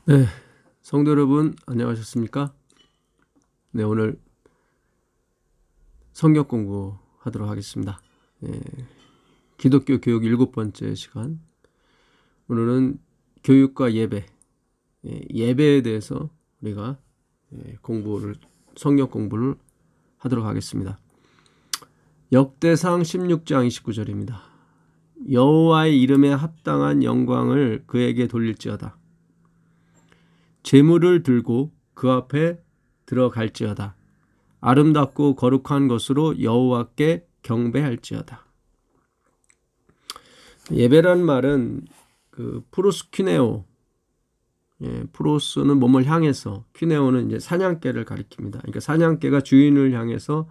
네, 성도 여러분 안녕하셨습니까? 네, 오늘 성경 공부하도록 하겠습니다. 기독교 교육 7번째 시간. 오늘은 교육과 예배, 예배에 대해서 우리가 성경 공부를 하도록 하겠습니다. 역대상 16장 29절입니다. 여호와의 이름에 합당한 영광을 그에게 돌릴지어다. 제물을 들고 그 앞에 들어갈지어다. 아름답고 거룩한 것으로 여호와께 경배할지어다. 예배란 말은 프로스퀴네오, 프로스는 몸을 향해서, 퀴네오는 이제 사냥개를 가리킵니다. 그러니까 사냥개가 주인을 향해서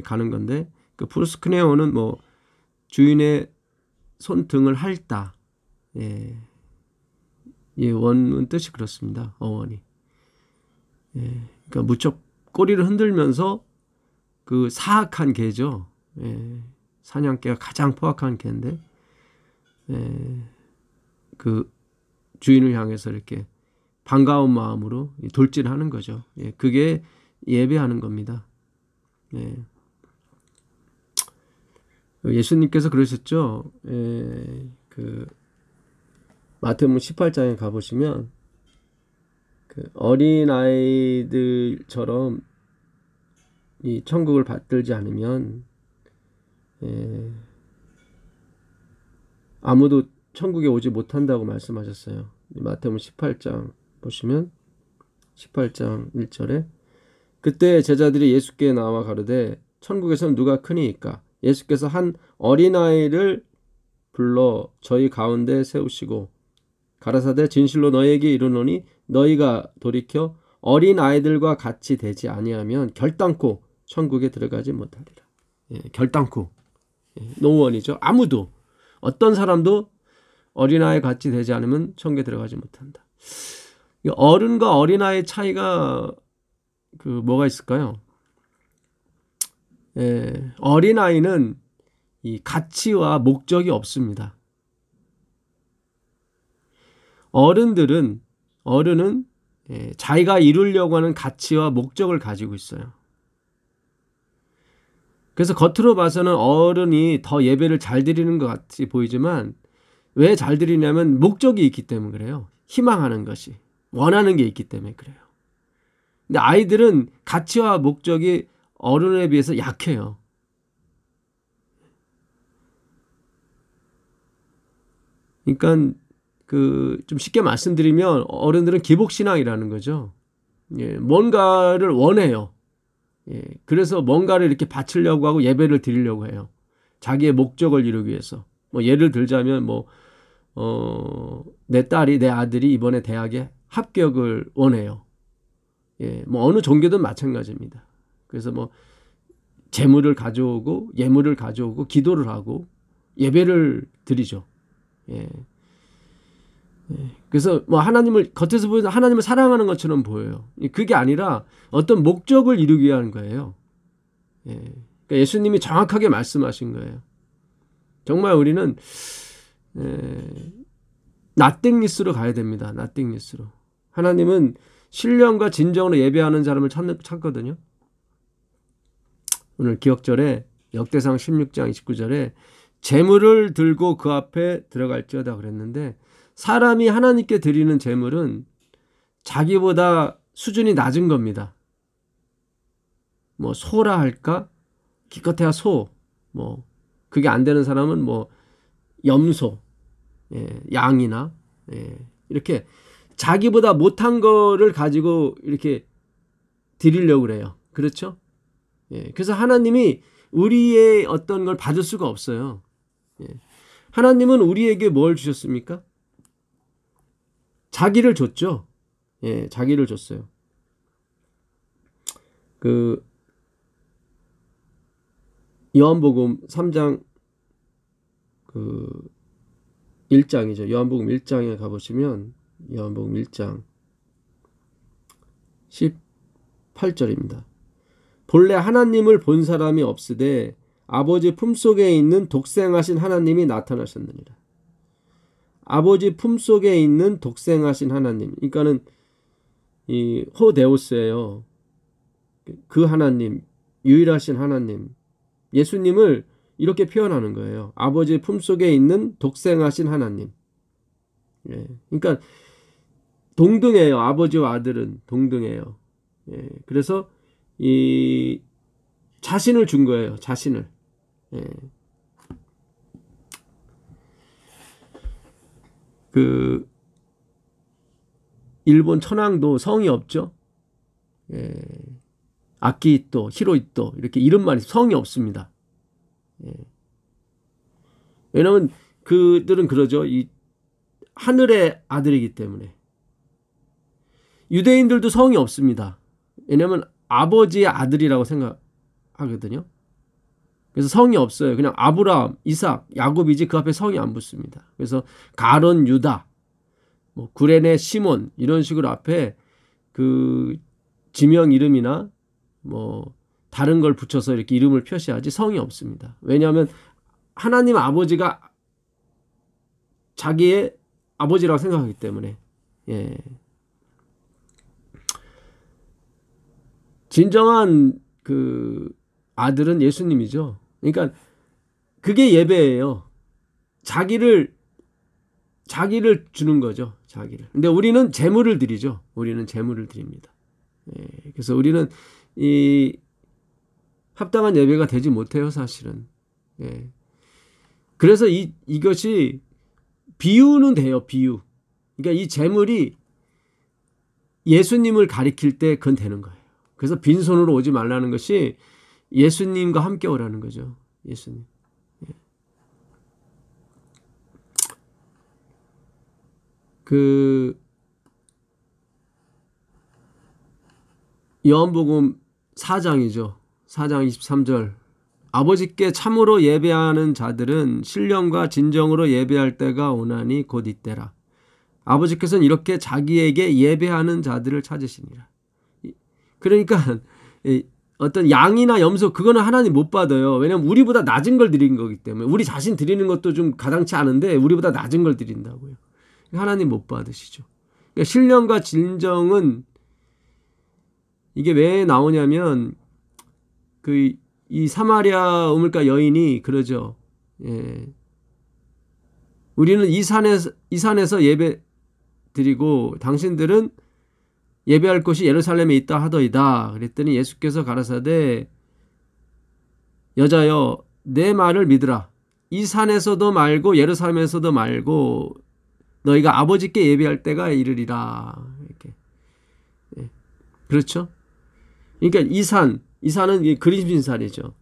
가는 건데, 그 프로스퀴네오는 뭐 주인의 손등을 핥다. 원문 뜻이 그렇습니다. 어원이. 그러니까 무척 꼬리를 흔들면서 그 사악한 개죠. 사냥개가 가장 포악한 개인데, 그 주인을 향해서 이렇게 반가운 마음으로 돌진하는 거죠. 그게 예배하는 겁니다. 예수님께서 그러셨죠. 마태복음 18장에 가보시면 어린아이들처럼 이 천국을 받들지 않으면 아무도 천국에 오지 못한다고 말씀하셨어요. 마태복음 18장 보시면 18장 1절에 그때 제자들이 예수께 나와 가로되 천국에서는 누가 크니이까? 예수께서 한 어린아이를 불러 저희 가운데 세우시고 가라사대 진실로 너희에게 이르노니 너희가 돌이켜 어린아이들과 같이 되지 아니하면 결단코 천국에 들어가지 못하리라. 결단코. 노원이죠. 아무도 어떤 사람도 어린아이 같이 되지 않으면 천국에 들어가지 못한다. 어른과 어린아이의 차이가 뭐가 있을까요? 어린아이는 이 가치와 목적이 없습니다. 어른은 자기가 이루려고 하는 가치와 목적을 가지고 있어요. 그래서 겉으로 봐서는 어른이 더 예배를 잘 드리는 것 같이 보이지만 왜 잘 드리냐면 목적이 있기 때문에 그래요. 희망하는 것이, 원하는 게 있기 때문에 그래요. 근데 아이들은 가치와 목적이 어른에 비해서 약해요. 그러니까 좀 쉽게 말씀드리면 어른들은 기복신앙이라는 거죠. 뭔가를 원해요. 그래서 뭔가를 이렇게 바치려고 하고 예배를 드리려고 해요. 자기의 목적을 이루기 위해서. 예를 들자면 내 딸이, 내 아들이 이번에 대학에 합격을 원해요. 어느 종교든 마찬가지입니다. 그래서 재물을 가져오고 예물을 가져오고 기도를 하고 예배를 드리죠. 그래서 하나님을 겉에서 보여서 하나님을 사랑하는 것처럼 보여요. 그게 아니라 어떤 목적을 이루기 위한 거예요. 그러니까 예수님이 정확하게 말씀하신 거예요. 정말 우리는 나띵리스로 가야 됩니다. 나띵리스로. 하나님은 신령과 진정으로 예배하는 사람을 찾거든요. 오늘 기억절에 역대상 16장 29절에 제물을 들고 그 앞에 들어갈지어다 그랬는데 사람이 하나님께 드리는 제물은 자기보다 수준이 낮은 겁니다. 소라 할까? 기껏해야 소. 그게 안 되는 사람은 염소, 양이나 이렇게 자기보다 못한 거를 가지고 이렇게 드리려고 그래요. 그렇죠? 그래서 하나님이 우리의 어떤 걸 받을 수가 없어요. 하나님은 우리에게 뭘 주셨습니까? 자기를 줬죠. 자기를 줬어요. 요한복음 3장 1장이죠. 요한복음 1장에 가보시면 요한복음 1장 18절입니다. 본래 하나님을 본 사람이 없으되 아버지 품속에 있는 독생하신 하나님이 나타나셨느니라. 아버지 품속에 있는 독생하신 하나님. 그러니까는 이 호데우스예요. 그 하나님, 유일하신 하나님. 예수님을 이렇게 표현하는 거예요. 아버지 품속에 있는 독생하신 하나님. 예. 그러니까 동등해요. 아버지와 아들은 동등해요. 예. 그래서 이 자신을 준 거예요. 자신을. 예. 그 일본 천황도 성이 없죠. 예. 아키히토, 히로히토 이렇게 이름만 성이 없습니다. 예. 왜냐하면 그들은 그러죠. 이 하늘의 아들이기 때문에. 유대인들도 성이 없습니다. 왜냐하면 아버지의 아들이라고 생각하거든요. 그래서 성이 없어요. 그냥 아브라함, 이삭, 야곱이지 그 앞에 성이 안 붙습니다. 그래서 가론, 유다, 뭐 구레네, 시몬 이런 식으로 앞에 그 지명 이름이나 뭐 다른 걸 붙여서 이렇게 이름을 표시하지 성이 없습니다. 왜냐하면 하나님 아버지가 자기의 아버지라고 생각하기 때문에. 예. 진정한 그 아들은 예수님이죠. 그러니까 그게 예배예요. 자기를 주는 거죠. 자기를. 근데 우리는 재물을 드리죠. 우리는 재물을 드립니다. 예. 그래서 우리는 이 합당한 예배가 되지 못해요, 사실은. 예. 그래서 이것이 비유는 돼요, 비유. 그러니까 이 재물이 예수님을 가리킬 때 그건 되는 거예요. 그래서 빈손으로 오지 말라는 것이 예수님과 함께 오라는 거죠. 예수님. 예. 그 요한복음 4장이죠. 4장 23절. 아버지께 참으로 예배하는 자들은 신령과 진정으로 예배할 때가 오나니 곧 이때라. 아버지께서는 이렇게 자기에게 예배하는 자들을 찾으시니라. 그러니까 어떤 양이나 염소 그거는 하나님 못 받아요. 왜냐하면 우리보다 낮은 걸 드린 거기 때문에. 우리 자신 드리는 것도 좀 가당치 않은데 우리보다 낮은 걸 드린다고요. 하나님 못 받으시죠. 그러니까 신령과 진정은 이게 왜 나오냐면 이 사마리아 우물가 여인이 그러죠. 예. 우리는 이 산에서 예배 드리고 당신들은 예배할 곳이 예루살렘에 있다 하더이다. 그랬더니 예수께서 가라사대 여자여 내 말을 믿으라. 이 산에서도 말고 예루살렘에서도 말고 너희가 아버지께 예배할 때가 이르리라. 이렇게. 예. 그렇죠? 그러니까 이 산은 그리심산이죠.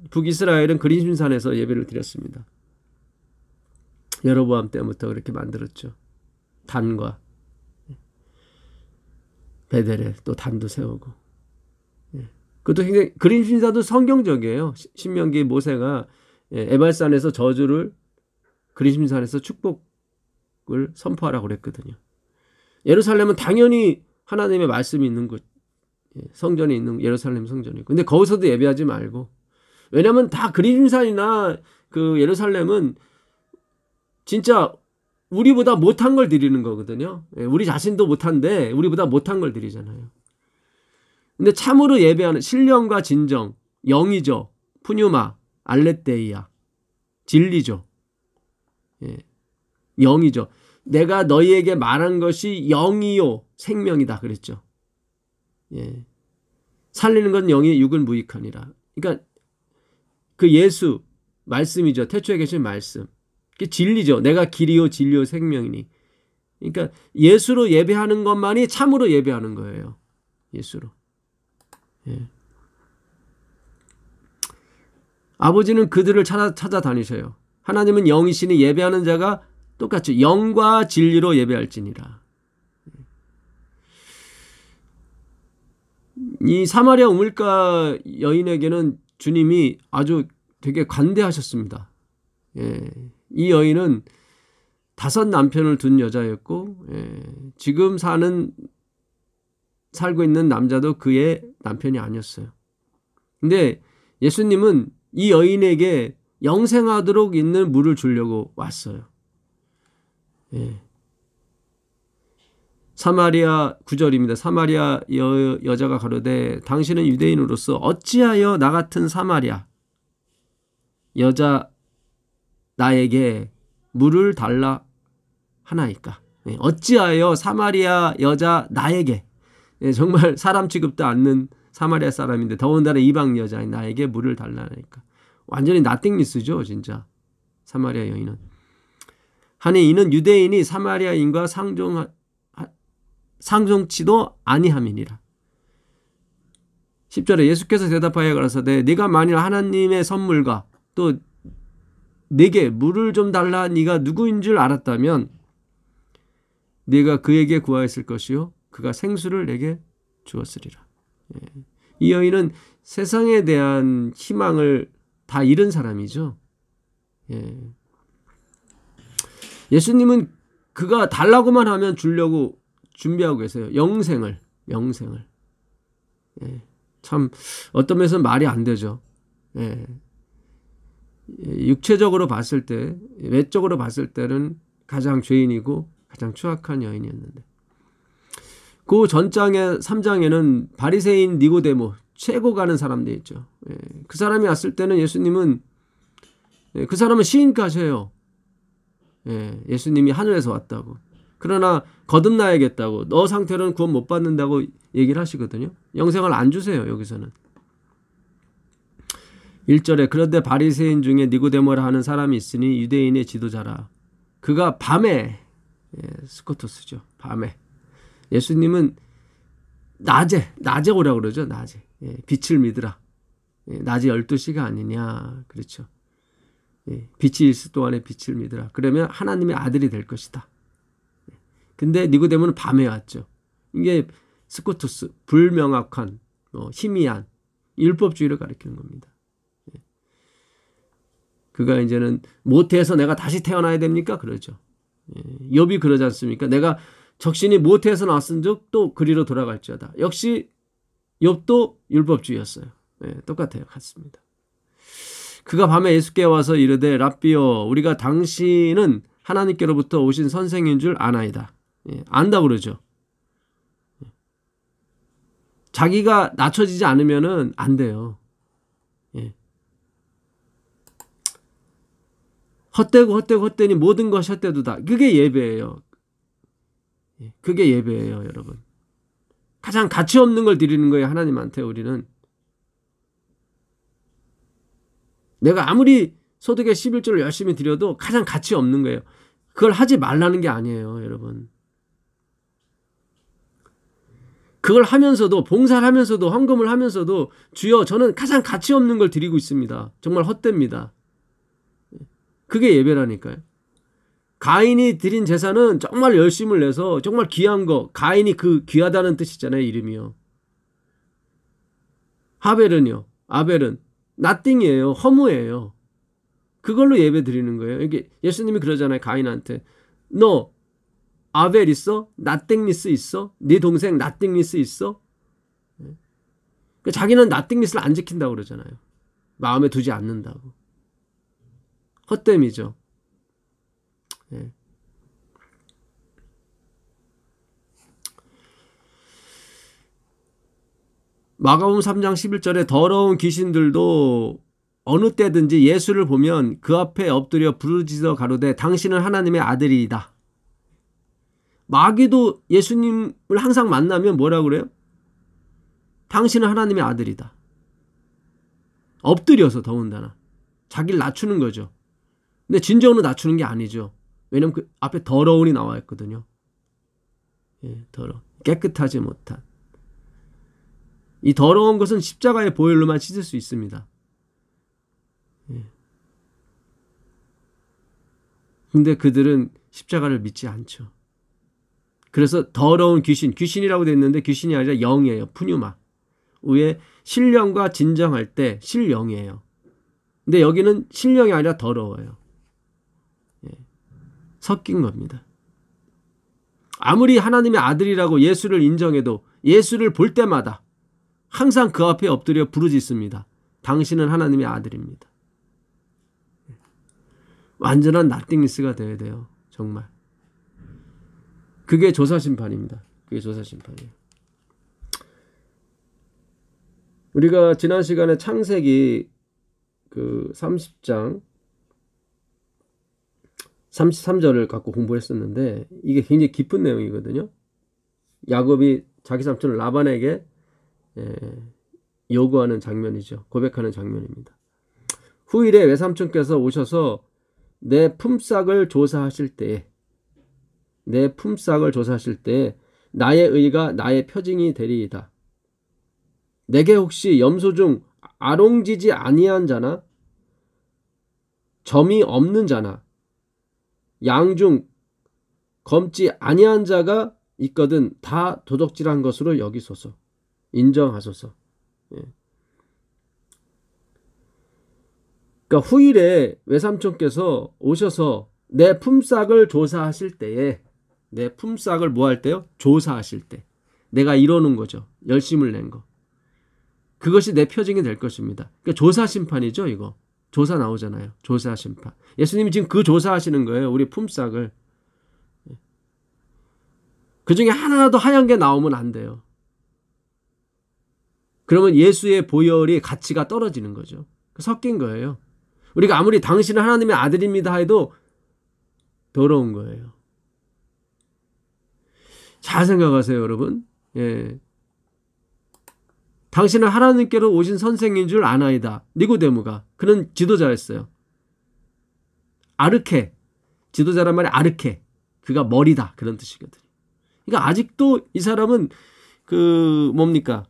북이스라엘은 그리심산에서 예배를 드렸습니다. 여로보암 때부터 그렇게 만들었죠. 단과 베델에 또 단도 세우고. 예. 그것도 굉장히 그리심산도 성경적이에요. 신명기 모세가 에발산에서 저주를 그리심산에서 축복을 선포하라고 그랬거든요. 예루살렘은 당연히 하나님의 말씀이 있는 곳, 성전이 있는 예루살렘 성전이고. 근데 거기서도 예배하지 말고. 왜냐하면 다 그리심산이나 그 예루살렘은 진짜 우리보다 못한 걸 드리는 거거든요. 우리 자신도 못한데 우리보다 못한 걸 드리잖아요. 근데 참으로 예배하는 신령과 진정, 영이죠. 푸뉴마, 알레테이아, 진리죠. 예. 영이죠. 내가 너희에게 말한 것이 영이요 생명이다 그랬죠. 예. 살리는 건 영이 육을 무익하니라. 그러니까 그 예수 말씀이죠. 태초에 계신 말씀. 그게 진리죠. 내가 길이요 진리요 생명이니. 그러니까 예수로 예배하는 것만이 참으로 예배하는 거예요. 예수로. 예. 아버지는 그들을 찾아다니셔요. 하나님은 영이시니 예배하는 자가 똑같이 영과 진리로 예배할지니라. 이 사마리아 우물가 여인에게는 주님이 아주 되게 관대하셨습니다. 예. 이 여인은 5 남편을 둔 여자였고, 지금 살고 있는 남자도 그의 남편이 아니었어요. 근데 예수님은 이 여인에게 영생하도록 있는 물을 주려고 왔어요. 예. 사마리아 9절입니다. 사마리아 여자가 가로되 당신은 유대인으로서 어찌하여 나 같은 사마리아 여자 나에게 물을 달라 하나이까. 예. 어찌하여 사마리아 여자 나에게, 예, 정말 사람 취급도 않는 사마리아 사람인데 더군다나 이방 여자인 나에게 물을 달라 하나이까. 완전히 나띵리스죠 진짜. 사마리아 여인은. 하니 이는 유대인이 사마리아인과 상종치도 아니함이니라. 10절에 예수께서 대답하여 가라사대 네가 만일 하나님의 선물과 또 내게 물을 좀 달라 네가 누구인 줄 알았다면 네가 그에게 구하였을 것이요 그가 생수를 내게 주었으리라. 예. 이 여인은 세상에 대한 희망을 다 잃은 사람이죠. 예. 예수님은 그가 달라고만 하면 주려고 준비하고 계세요. 영생을. 예. 참 어떤 면에서는 말이 안 되죠. 예. 육체적으로 봤을 때, 외적으로 봤을 때는 가장 죄인이고 가장 추악한 여인이었는데, 그 전장에 3장에는 바리새인 니고데모, 최고 가는 사람들이 있죠. 예. 그 사람이 왔을 때는 예수님은, 그 사람은 시인까지예요. 예. 예수님이 하늘에서 왔다고. 그러나 거듭나야겠다고, 너 상태로는 구원 못 받는다고 얘기를 하시거든요. 영생을 안 주세요 여기서는. 1절에 그런데 바리새인 중에 니고데모라 하는 사람이 있으니 유대인의 지도자라. 그가 밤에, 예, 스코토스죠. 밤에. 예수님은 낮에 오라고 그러죠. 낮에. 예, 빛을 믿으라. 예, 낮에 12시가 아니냐. 그렇죠. 예, 빛이 있을 동안에 빛을 믿으라. 그러면 하나님의 아들이 될 것이다. 근데 니고데모는 밤에 왔죠. 이게 스코투스, 불명확한, 희미한 율법주의를 가리키는 겁니다. 그가 이제는 모태에서 내가 다시 태어나야 됩니까? 그러죠. 욥이 그러지 않습니까? 내가 적신이 모태에서 나왔은 즉 또 그리로 돌아갈지어다. 역시 욥도 율법주의였어요. 똑같아요. 같습니다. 그가 밤에 예수께 와서 이르되 랍비여 우리가 당신은 하나님께로부터 오신 선생인 줄 아나이다. 안다 그러죠. 자기가 낮춰지지 않으면은 안 돼요. 헛되니 모든 것이 헛되도다. 그게 예배예요. 그게 예배예요, 여러분. 가장 가치 없는 걸 드리는 거예요, 하나님한테 우리는. 내가 아무리 소득의 11조를 열심히 드려도 가장 가치 없는 거예요. 그걸 하지 말라는 게 아니에요, 여러분. 그걸 하면서도, 봉사를 하면서도, 헌금을 하면서도 주여 저는 가장 가치 없는 걸 드리고 있습니다. 정말 헛됩니다. 그게 예배라니까요. 가인이 드린 제사는 정말 열심을 내서 정말 귀한 거, 가인이 그 귀하다는 뜻이잖아요, 이름이요. 하벨은요, 아벨은 nothing이에요, 허무예요. 그걸로 예배 드리는 거예요. 이게 예수님이 그러잖아요, 가인한테. 너 아벨 있어? nothingness 있어? 네 동생 nothingness 있어? 자기는 nothingness를 안 지킨다고 그러잖아요. 마음에 두지 않는다고. 헛됨이죠. 예. 마가복음 3장 11절에 더러운 귀신들도 어느 때든지 예수를 보면 그 앞에 엎드려 부르짖어 가로되 당신은 하나님의 아들이다. 마귀도 예수님을 항상 만나면 뭐라고 그래요? 당신은 하나님의 아들이다. 엎드려서 더군다나 자기를 낮추는 거죠. 근데 진정으로 낮추는 게 아니죠. 왜냐면 그 앞에 더러운이 나와 있거든요. 예, 깨끗하지 못한. 이 더러운 것은 십자가의 보혈로만 씻을 수 있습니다. 예. 근데 그들은 십자가를 믿지 않죠. 그래서 더러운 귀신이라고 되어 있는데 귀신이 아니라 영이에요. 푸뉴마. 위에 신령과 진정할 때 신령이에요. 근데 여기는 신령이 아니라 더러워요. 예. 섞인 겁니다. 아무리 하나님의 아들이라고 예수를 인정해도 예수를 볼 때마다 항상 그 앞에 엎드려 부르짖습니다. 당신은 하나님의 아들입니다. 완전한 nothingness가 되어야 돼요. 정말. 그게 조사심판입니다. 그게 조사심판이에요. 우리가 지난 시간에 창세기 그 30장 33절을 갖고 공부했었는데 이게 굉장히 깊은 내용이거든요. 야곱이 자기 삼촌 라반에게 요구하는 장면이죠. 고백하는 장면입니다. 후일에 외삼촌께서 오셔서 내 품삯을 조사하실 때에 나의 의가 나의 표징이 되리이다. 내게 혹시 염소 중 아롱지지 아니한 자나 점이 없는 자나 양 중 검지 아니한 자가 있거든 다 도적질한 것으로 여기소서. 인정하소서. 그러니까 후일에 외삼촌께서 오셔서 내 품삯을 조사하실 때에 내 품삯을 뭐 할 때요? 조사하실 때 내가 이러는 거죠. 열심을 낸 거. 그것이 내 표징이 될 것입니다. 그러니까 조사심판이죠. 이거. 조사 나오잖아요. 조사심판. 예수님이 지금 그 조사하시는 거예요. 우리 품삯을. 그 중에 하나라도 하얀 게 나오면 안 돼요. 그러면 예수의 보혈이 가치가 떨어지는 거죠. 섞인 거예요. 우리가 아무리 당신은 하나님의 아들입니다 해도 더러운 거예요. 잘 생각하세요, 여러분. 예. 당신은 하나님께로 오신 선생인 줄 아나이다. 니고데모가. 그는 지도자였어요. 아르케. 지도자란 말이 아르케. 그가 머리다. 그런 뜻이거든요. 그러니까 아직도 이 사람은 뭡니까?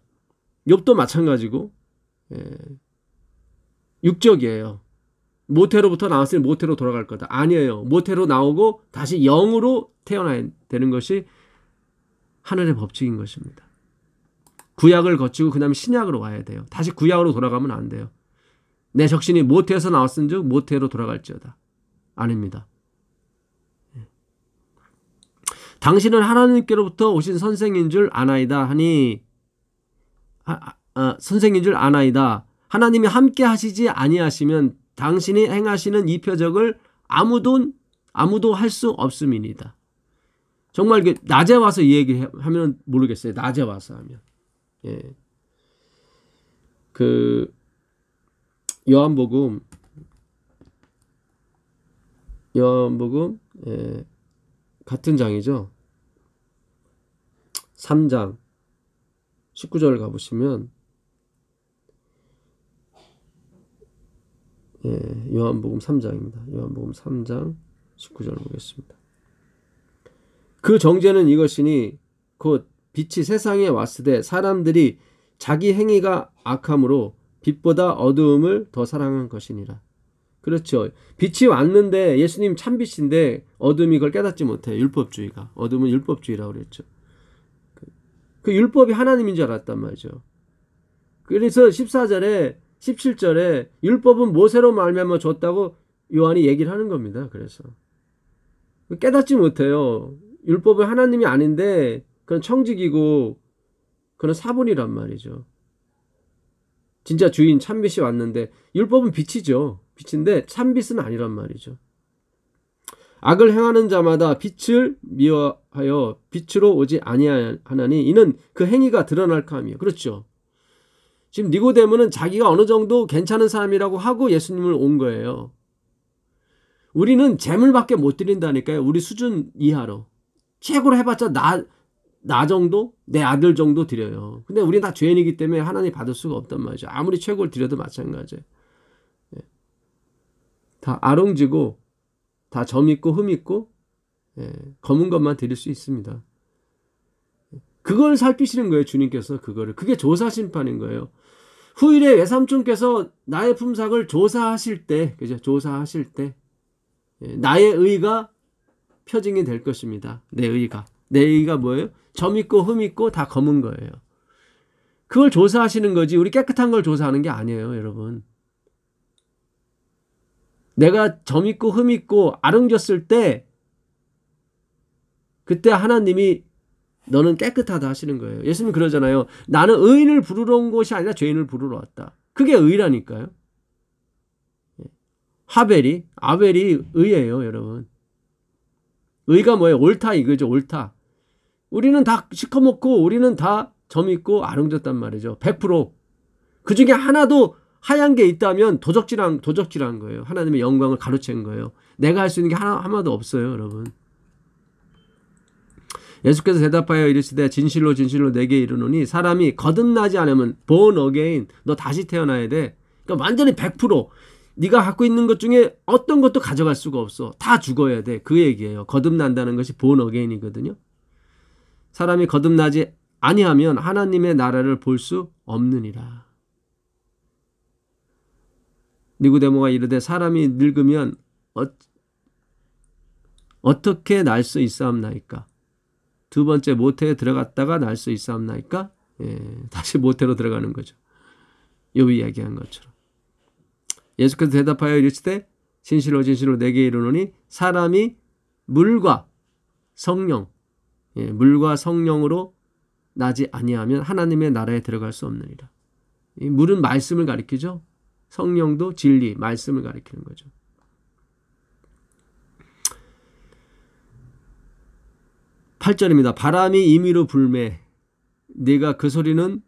욥도 마찬가지고 육적이에요. 모태로부터 나왔으니 모태로 돌아갈 거다. 아니에요. 모태로 나오고 다시 영으로 태어나야 되는 것이 하늘의 법칙인 것입니다. 구약을 거치고 그 다음에 신약으로 와야 돼요. 다시 구약으로 돌아가면 안 돼요. 내 적신이 모태에서 나왔은 즉 모태로 돌아갈지어다. 아닙니다. 당신은 하나님께로부터 오신 선생인 줄 아나이다 하니 선생인 줄 아나이다. 하나님이 함께 하시지 아니하시면 당신이 행하시는 이 표적을 아무도 할 수 없음이니이다. 정말 낮에 와서 이 얘기하면 모르겠어요. 낮에 와서 하면. 예. 요한복음 같은 장이죠. 3장 19절 가보시면 요한복음 3장입니다. 요한복음 3장 19절 보겠습니다. 그 정죄는 이것이니 곧 빛이 세상에 왔으되 사람들이 자기 행위가 악함으로 빛보다 어두움을 더 사랑한 것이니라. 그렇죠. 빛이 왔는데 예수님 참빛인데 어둠이 그걸 깨닫지 못해요. 율법주의가. 어둠은 율법주의라고 그랬죠. 그 율법이 하나님인 줄 알았단 말이죠. 그래서 14절에 17절에 율법은 모세로 말미암아 줬다고 요한이 얘기를 하는 겁니다. 그래서 깨닫지 못해요. 율법은 하나님이 아닌데 그건 청직이고 그건 사본이란 말이죠. 진짜 주인 참빛이 왔는데 율법은 빛이죠. 빛인데 참빛은 아니란 말이죠. 악을 행하는 자마다 빛을 미워하여 빛으로 오지 아니하나니 이는 그 행위가 드러날까 함이요. 그렇죠. 지금 니고데모는 자기가 어느 정도 괜찮은 사람이라고 하고 예수님을 온 거예요. 우리는 재물밖에 못 드린다니까요. 우리 수준 이하로. 최고로 해봤자 나 정도? 내 아들 정도 드려요. 근데 우리 다 죄인이기 때문에 하나님 받을 수가 없단 말이죠. 아무리 최고를 드려도 마찬가지예요. 다 아롱지고 다 점 있고 흠 있고 검은 것만 드릴 수 있습니다. 그걸 살피시는 거예요. 주님께서 그거를. 그게 조사심판인 거예요. 후일에 외삼촌께서 나의 품삯을 조사하실 때, 그죠? 조사하실 때 나의 의가 표징이 될 것입니다. 내 의가 뭐예요? 점 있고 흠 있고 다 검은 거예요. 그걸 조사하시는 거지 우리 깨끗한 걸 조사하는 게 아니에요. 여러분. 내가 점 있고 흠 있고 아름졌을 때 그때 하나님이 너는 깨끗하다 하시는 거예요. 예수님 그러잖아요. 나는 의인을 부르러 온 것이 아니라 죄인을 부르러 왔다. 그게 의라니까요. 아벨이 의예요. 여러분. 의가 뭐예요? 옳다 이거죠. 옳다. 우리는 다 시커멓고 우리는 다 점 있고 아름답단 말이죠. 100%. 그 중에 하나도 하얀 게 있다면 도적질한 거예요. 하나님의 영광을 가로챈 거예요. 내가 할 수 있는 게 하나도 없어요, 여러분. 예수께서 대답하여 이르시되 진실로 진실로 내게 이르노니 사람이 거듭나지 않으면 born again, 너 다시 태어나야 돼. 그러니까 완전히 100% 네가 갖고 있는 것 중에 어떤 것도 가져갈 수가 없어. 다 죽어야 돼. 그 얘기예요. 거듭난다는 것이 born again이거든요. 사람이 거듭나지 아니하면 하나님의 나라를 볼 수 없느니라. 니고데모가 이르되 사람이 늙으면 어떻게 날 수 있사옵나이까? 두 번째 모태에 들어갔다가 날 수 있사옵나이까? 다시 모태로 들어가는 거죠. 욥이 이야기한 것처럼. 예수께서 대답하여 이르시되 진실로 진실로 내게 이르노니 사람이 물과 성령, 물과 성령으로 나지 아니하면 하나님의 나라에 들어갈 수 없느니라. 이 물은 말씀을 가리키죠. 성령도 진리, 말씀을 가리키는 거죠. (8절입니다) 바람이 임의로 불매 네가 그 소리는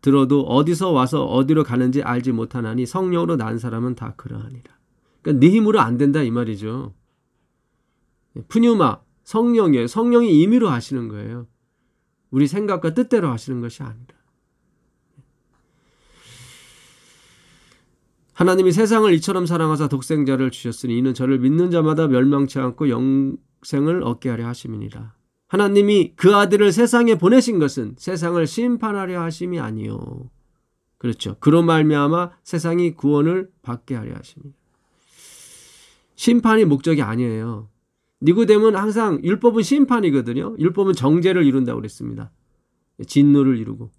들어도 어디서 와서 어디로 가는지 알지 못하나니 성령으로 난 사람은 다 그러하니라. 그러니까 네 힘으로 안 된다 이 말이죠. 푸뉴마, 성령이에요. 성령이 임의로 하시는 거예요. 우리 생각과 뜻대로 하시는 것이 아니라. 하나님이 세상을 이처럼 사랑하사 독생자를 주셨으니 이는 저를 믿는 자마다 멸망치 않고 영생을 얻게 하려 하심이니라. 하나님이 그 아들을 세상에 보내신 것은 세상을 심판하려 하심이 아니요. 그렇죠. 그로 말미암아 세상이 구원을 받게 하려 하심이니라. 심판이 목적이 아니에요. 니고데모는 항상 율법은 심판이거든요. 율법은 정죄를 이룬다고 그랬습니다. 진노를 이루고.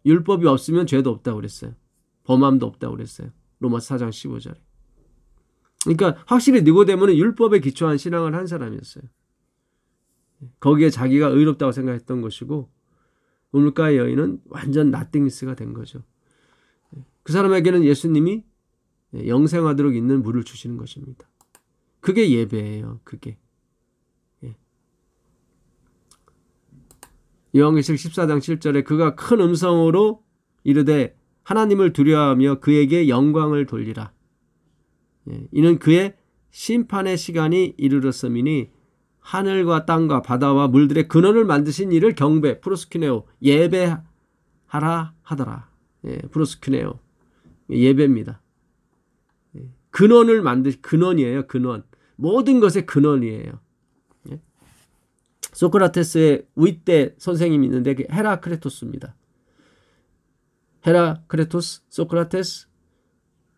율법이 없으면 죄도 없다고 그랬어요. 범함도 없다고 그랬어요. 로마서 4장 15절에. 그러니까 확실히 니고데모는 율법에 기초한 신앙을 한 사람이었어요. 거기에 자기가 의롭다고 생각했던 것이고 우물가의 여인은 완전 나띵니스가 된 거죠. 그 사람에게는 예수님이 영생하도록 있는 물을 주시는 것입니다. 그게 예배예요. 그게. 요한계시록 14장 7절에 그가 큰 음성으로 이르되 하나님을 두려워하며 그에게 영광을 돌리라. 이는 그의 심판의 시간이 이르렀음이니 하늘과 땅과 바다와 물들의 근원을 만드신 이를 경배, 프로스큐네오, 예배하라 하더라. 프로스큐네오, 예배입니다. 근원을 근원이에요. 근원. 모든 것의 근원이에요. 소크라테스의 윗대 선생님이 있는데 그 헤라크레토스입니다. 헤라크레토스, 소크라테스,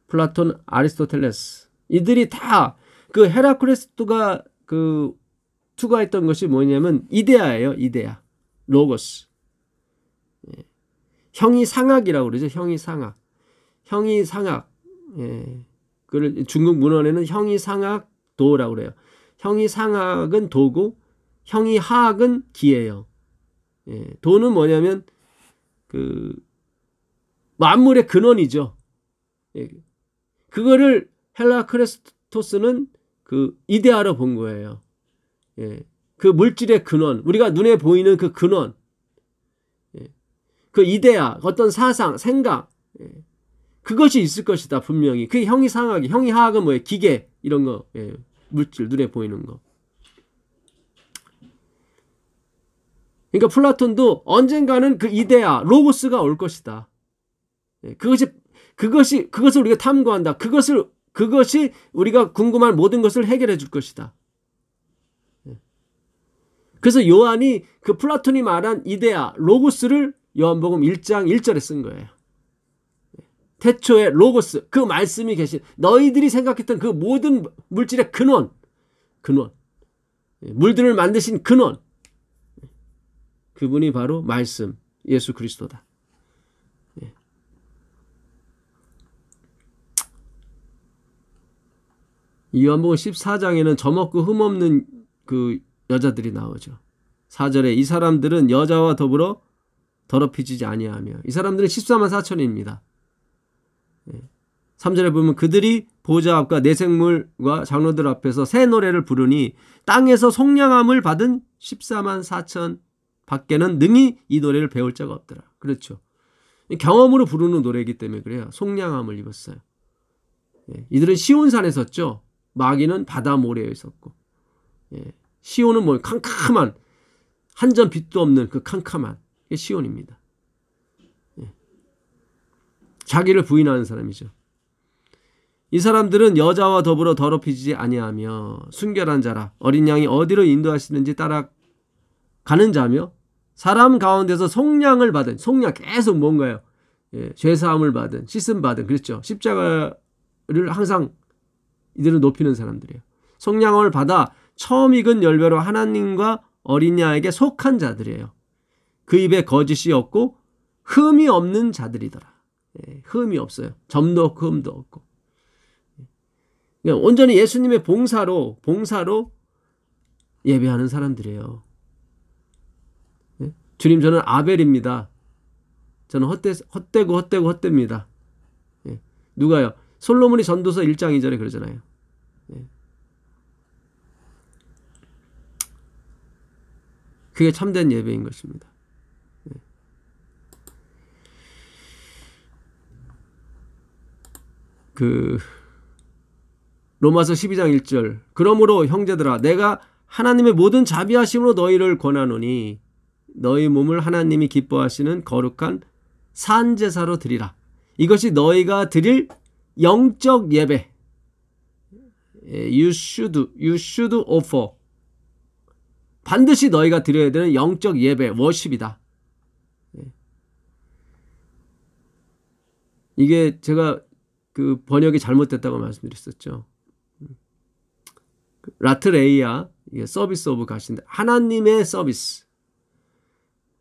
플라톤, 아리스토텔레스. 이들이 다 그 헤라크레토가 그 투과했던 것이 뭐냐면 이데아예요. 이데아. 로고스. 형이상학이라고 그러죠. 형이상학. 형이상학. 그걸 중국 문헌에는 형이상학도라고 그래요. 형이상학은 도고 형이하학은 기예요. 도는 뭐냐면 그 만물의 근원이죠. 그거를 헬라크레토스는 그 이데아로 본 거예요. 그 물질의 근원, 우리가 눈에 보이는 그 근원, 그 이데아, 어떤 사상, 생각, 그것이 있을 것이다 분명히. 그게 형이상학이, 형이하학은 뭐예요? 기계 이런 거, 물질 눈에 보이는 거. 그러니까 플라톤도 언젠가는 그 이데아, 로고스가 올 것이다. 그것을 우리가 탐구한다. 그것이 우리가 궁금한 모든 것을 해결해 줄 것이다. 그래서 요한이 그 플라톤이 말한 이데아, 로고스를 요한복음 1장 1절에 쓴 거예요. 태초에 로고스, 그 말씀이 계신, 너희들이 생각했던 그 모든 물질의 근원, 물들을 만드신 근원, 그분이 바로 말씀, 예수 그리스도다. 요한복음 14장에는 점없고 흠없는 그 여자들이 나오죠. 4절에 이 사람들은 여자와 더불어 더럽히지 아니하며, 이 사람들은 14만 4천입니다. 3절에 보면 그들이 보좌 앞과 내생물과 장로들 앞에서 새 노래를 부르니 땅에서 속량함을 받은 14만 4천 밖에는 능히 이 노래를 배울 자가 없더라. 그렇죠. 경험으로 부르는 노래이기 때문에 그래요. 속량함을 입었어요. 예, 이들은 시온산에 섰죠. 마귀는 바다 모래에 있었고, 예, 시온은 뭐 캄캄한 한 점 빛도 없는 그 캄캄한 게 시온입니다. 예. 자기를 부인하는 사람이죠. 이 사람들은 여자와 더불어 더럽히지 아니하며 순결한 자라 어린 양이 어디로 인도하시는지 따라가는 자며 사람 가운데서 속량을 받은, 속량 계속 뭔가요? 예, 죄사함을 받은, 씻음 받은, 그렇죠. 십자가를 항상 이들은 높이는 사람들이에요. 속량을 받아 처음 익은 열매로 하나님과 어린 양에게 속한 자들이에요. 그 입에 거짓이 없고 흠이 없는 자들이더라. 예, 흠이 없어요. 점도 없고 흠도 없고. 그러니까 온전히 예수님의 봉사로 예배하는 사람들이에요. 예? 주님, 저는 아벨입니다. 저는 헛되입니다. 예. 누가요? 솔로몬이 전도서 1장 2절에 그러잖아요. 예. 그게 참된 예배인 것입니다. 예. 로마서 12장 1절 그러므로 형제들아 내가 하나님의 모든 자비하심으로 너희를 권하노니 너희 몸을 하나님이 기뻐하시는 거룩한 산제사로 드리라. 이것이 너희가 드릴 영적 예배. You should offer. 반드시 너희가 드려야 되는 영적 예배, 워십이다. 이게 제가 그 번역이 잘못됐다고 말씀드렸었죠. 라트레이아, 서비스 오브 가신데 하나님의 서비스.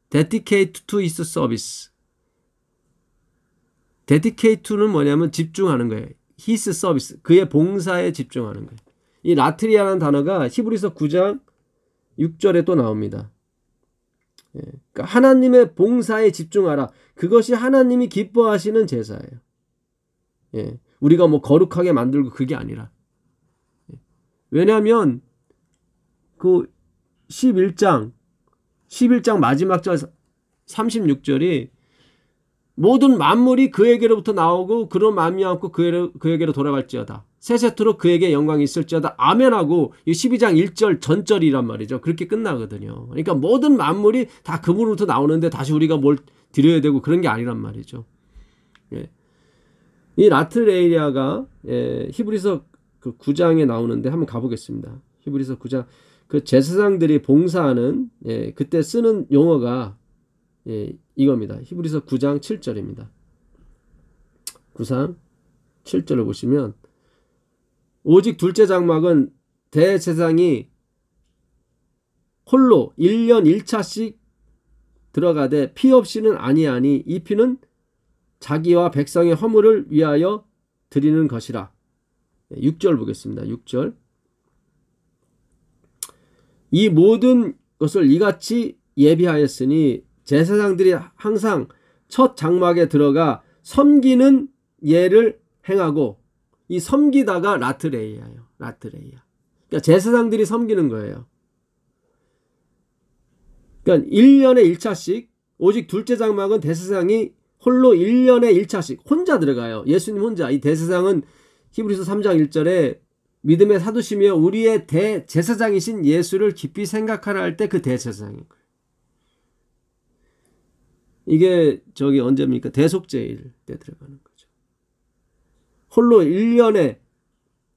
dedicate to his service. dedicate to는 뭐냐면 집중하는 거예요. his service. 그의 봉사에 집중하는 거예요. 이 라트리아라는 단어가 히브리서 9장 6절에 또 나옵니다. 예, 그러니까 하나님의 봉사에 집중하라. 그것이 하나님이 기뻐하시는 제사예요. 예, 우리가 뭐 거룩하게 만들고 그게 아니라. 예, 왜냐하면 그 11장 마지막 절 36절이 모든 만물이 그에게로부터 나오고 그로 말미암고 그에게로 돌아갈지어다. 세세토록 그에게 영광이 있을지어다. 아멘하고 이 12장 1절 전절이란 말이죠. 그렇게 끝나거든요. 그러니까 모든 만물이 다 그분으로부터 나오는데 다시 우리가 뭘 드려야 되고 그런 게 아니란 말이죠. 예. 이 라트레이아가 히브리서 그 9장에 나오는데 한번 가보겠습니다. 히브리서 9장 그 제사장들이 봉사하는 그때 쓰는 용어가 이겁니다. 히브리서 9장 7절입니다. 9장 7절을 보시면 오직 둘째 장막은 대제사장이 홀로 1년 1차씩 들어가되 피 없이는 아니하니 이 피는 자기와 백성의 허물을 위하여 드리는 것이라. 6절 보겠습니다. 6절 이 모든 것을 이같이 예비하였으니 제사장들이 항상 첫 장막에 들어가 섬기는 예를 행하고 이 섬기다가 라트레이아예요. 라트레이아. 그러니까 제사장들이 섬기는 거예요. 그러니까 1년에 1차씩 오직 둘째 장막은 대제사장이 홀로 1년에 1차씩 혼자 들어가요. 예수님 혼자. 이 대제사장은 히브리서 3장 1절에 믿음의 사두시며 우리의 대제사장이신 예수를 깊이 생각하라 할 때 그 대제사장인 거예요. 이게 언제입니까? 대속죄일 때 들어가는 거죠. 홀로 1년에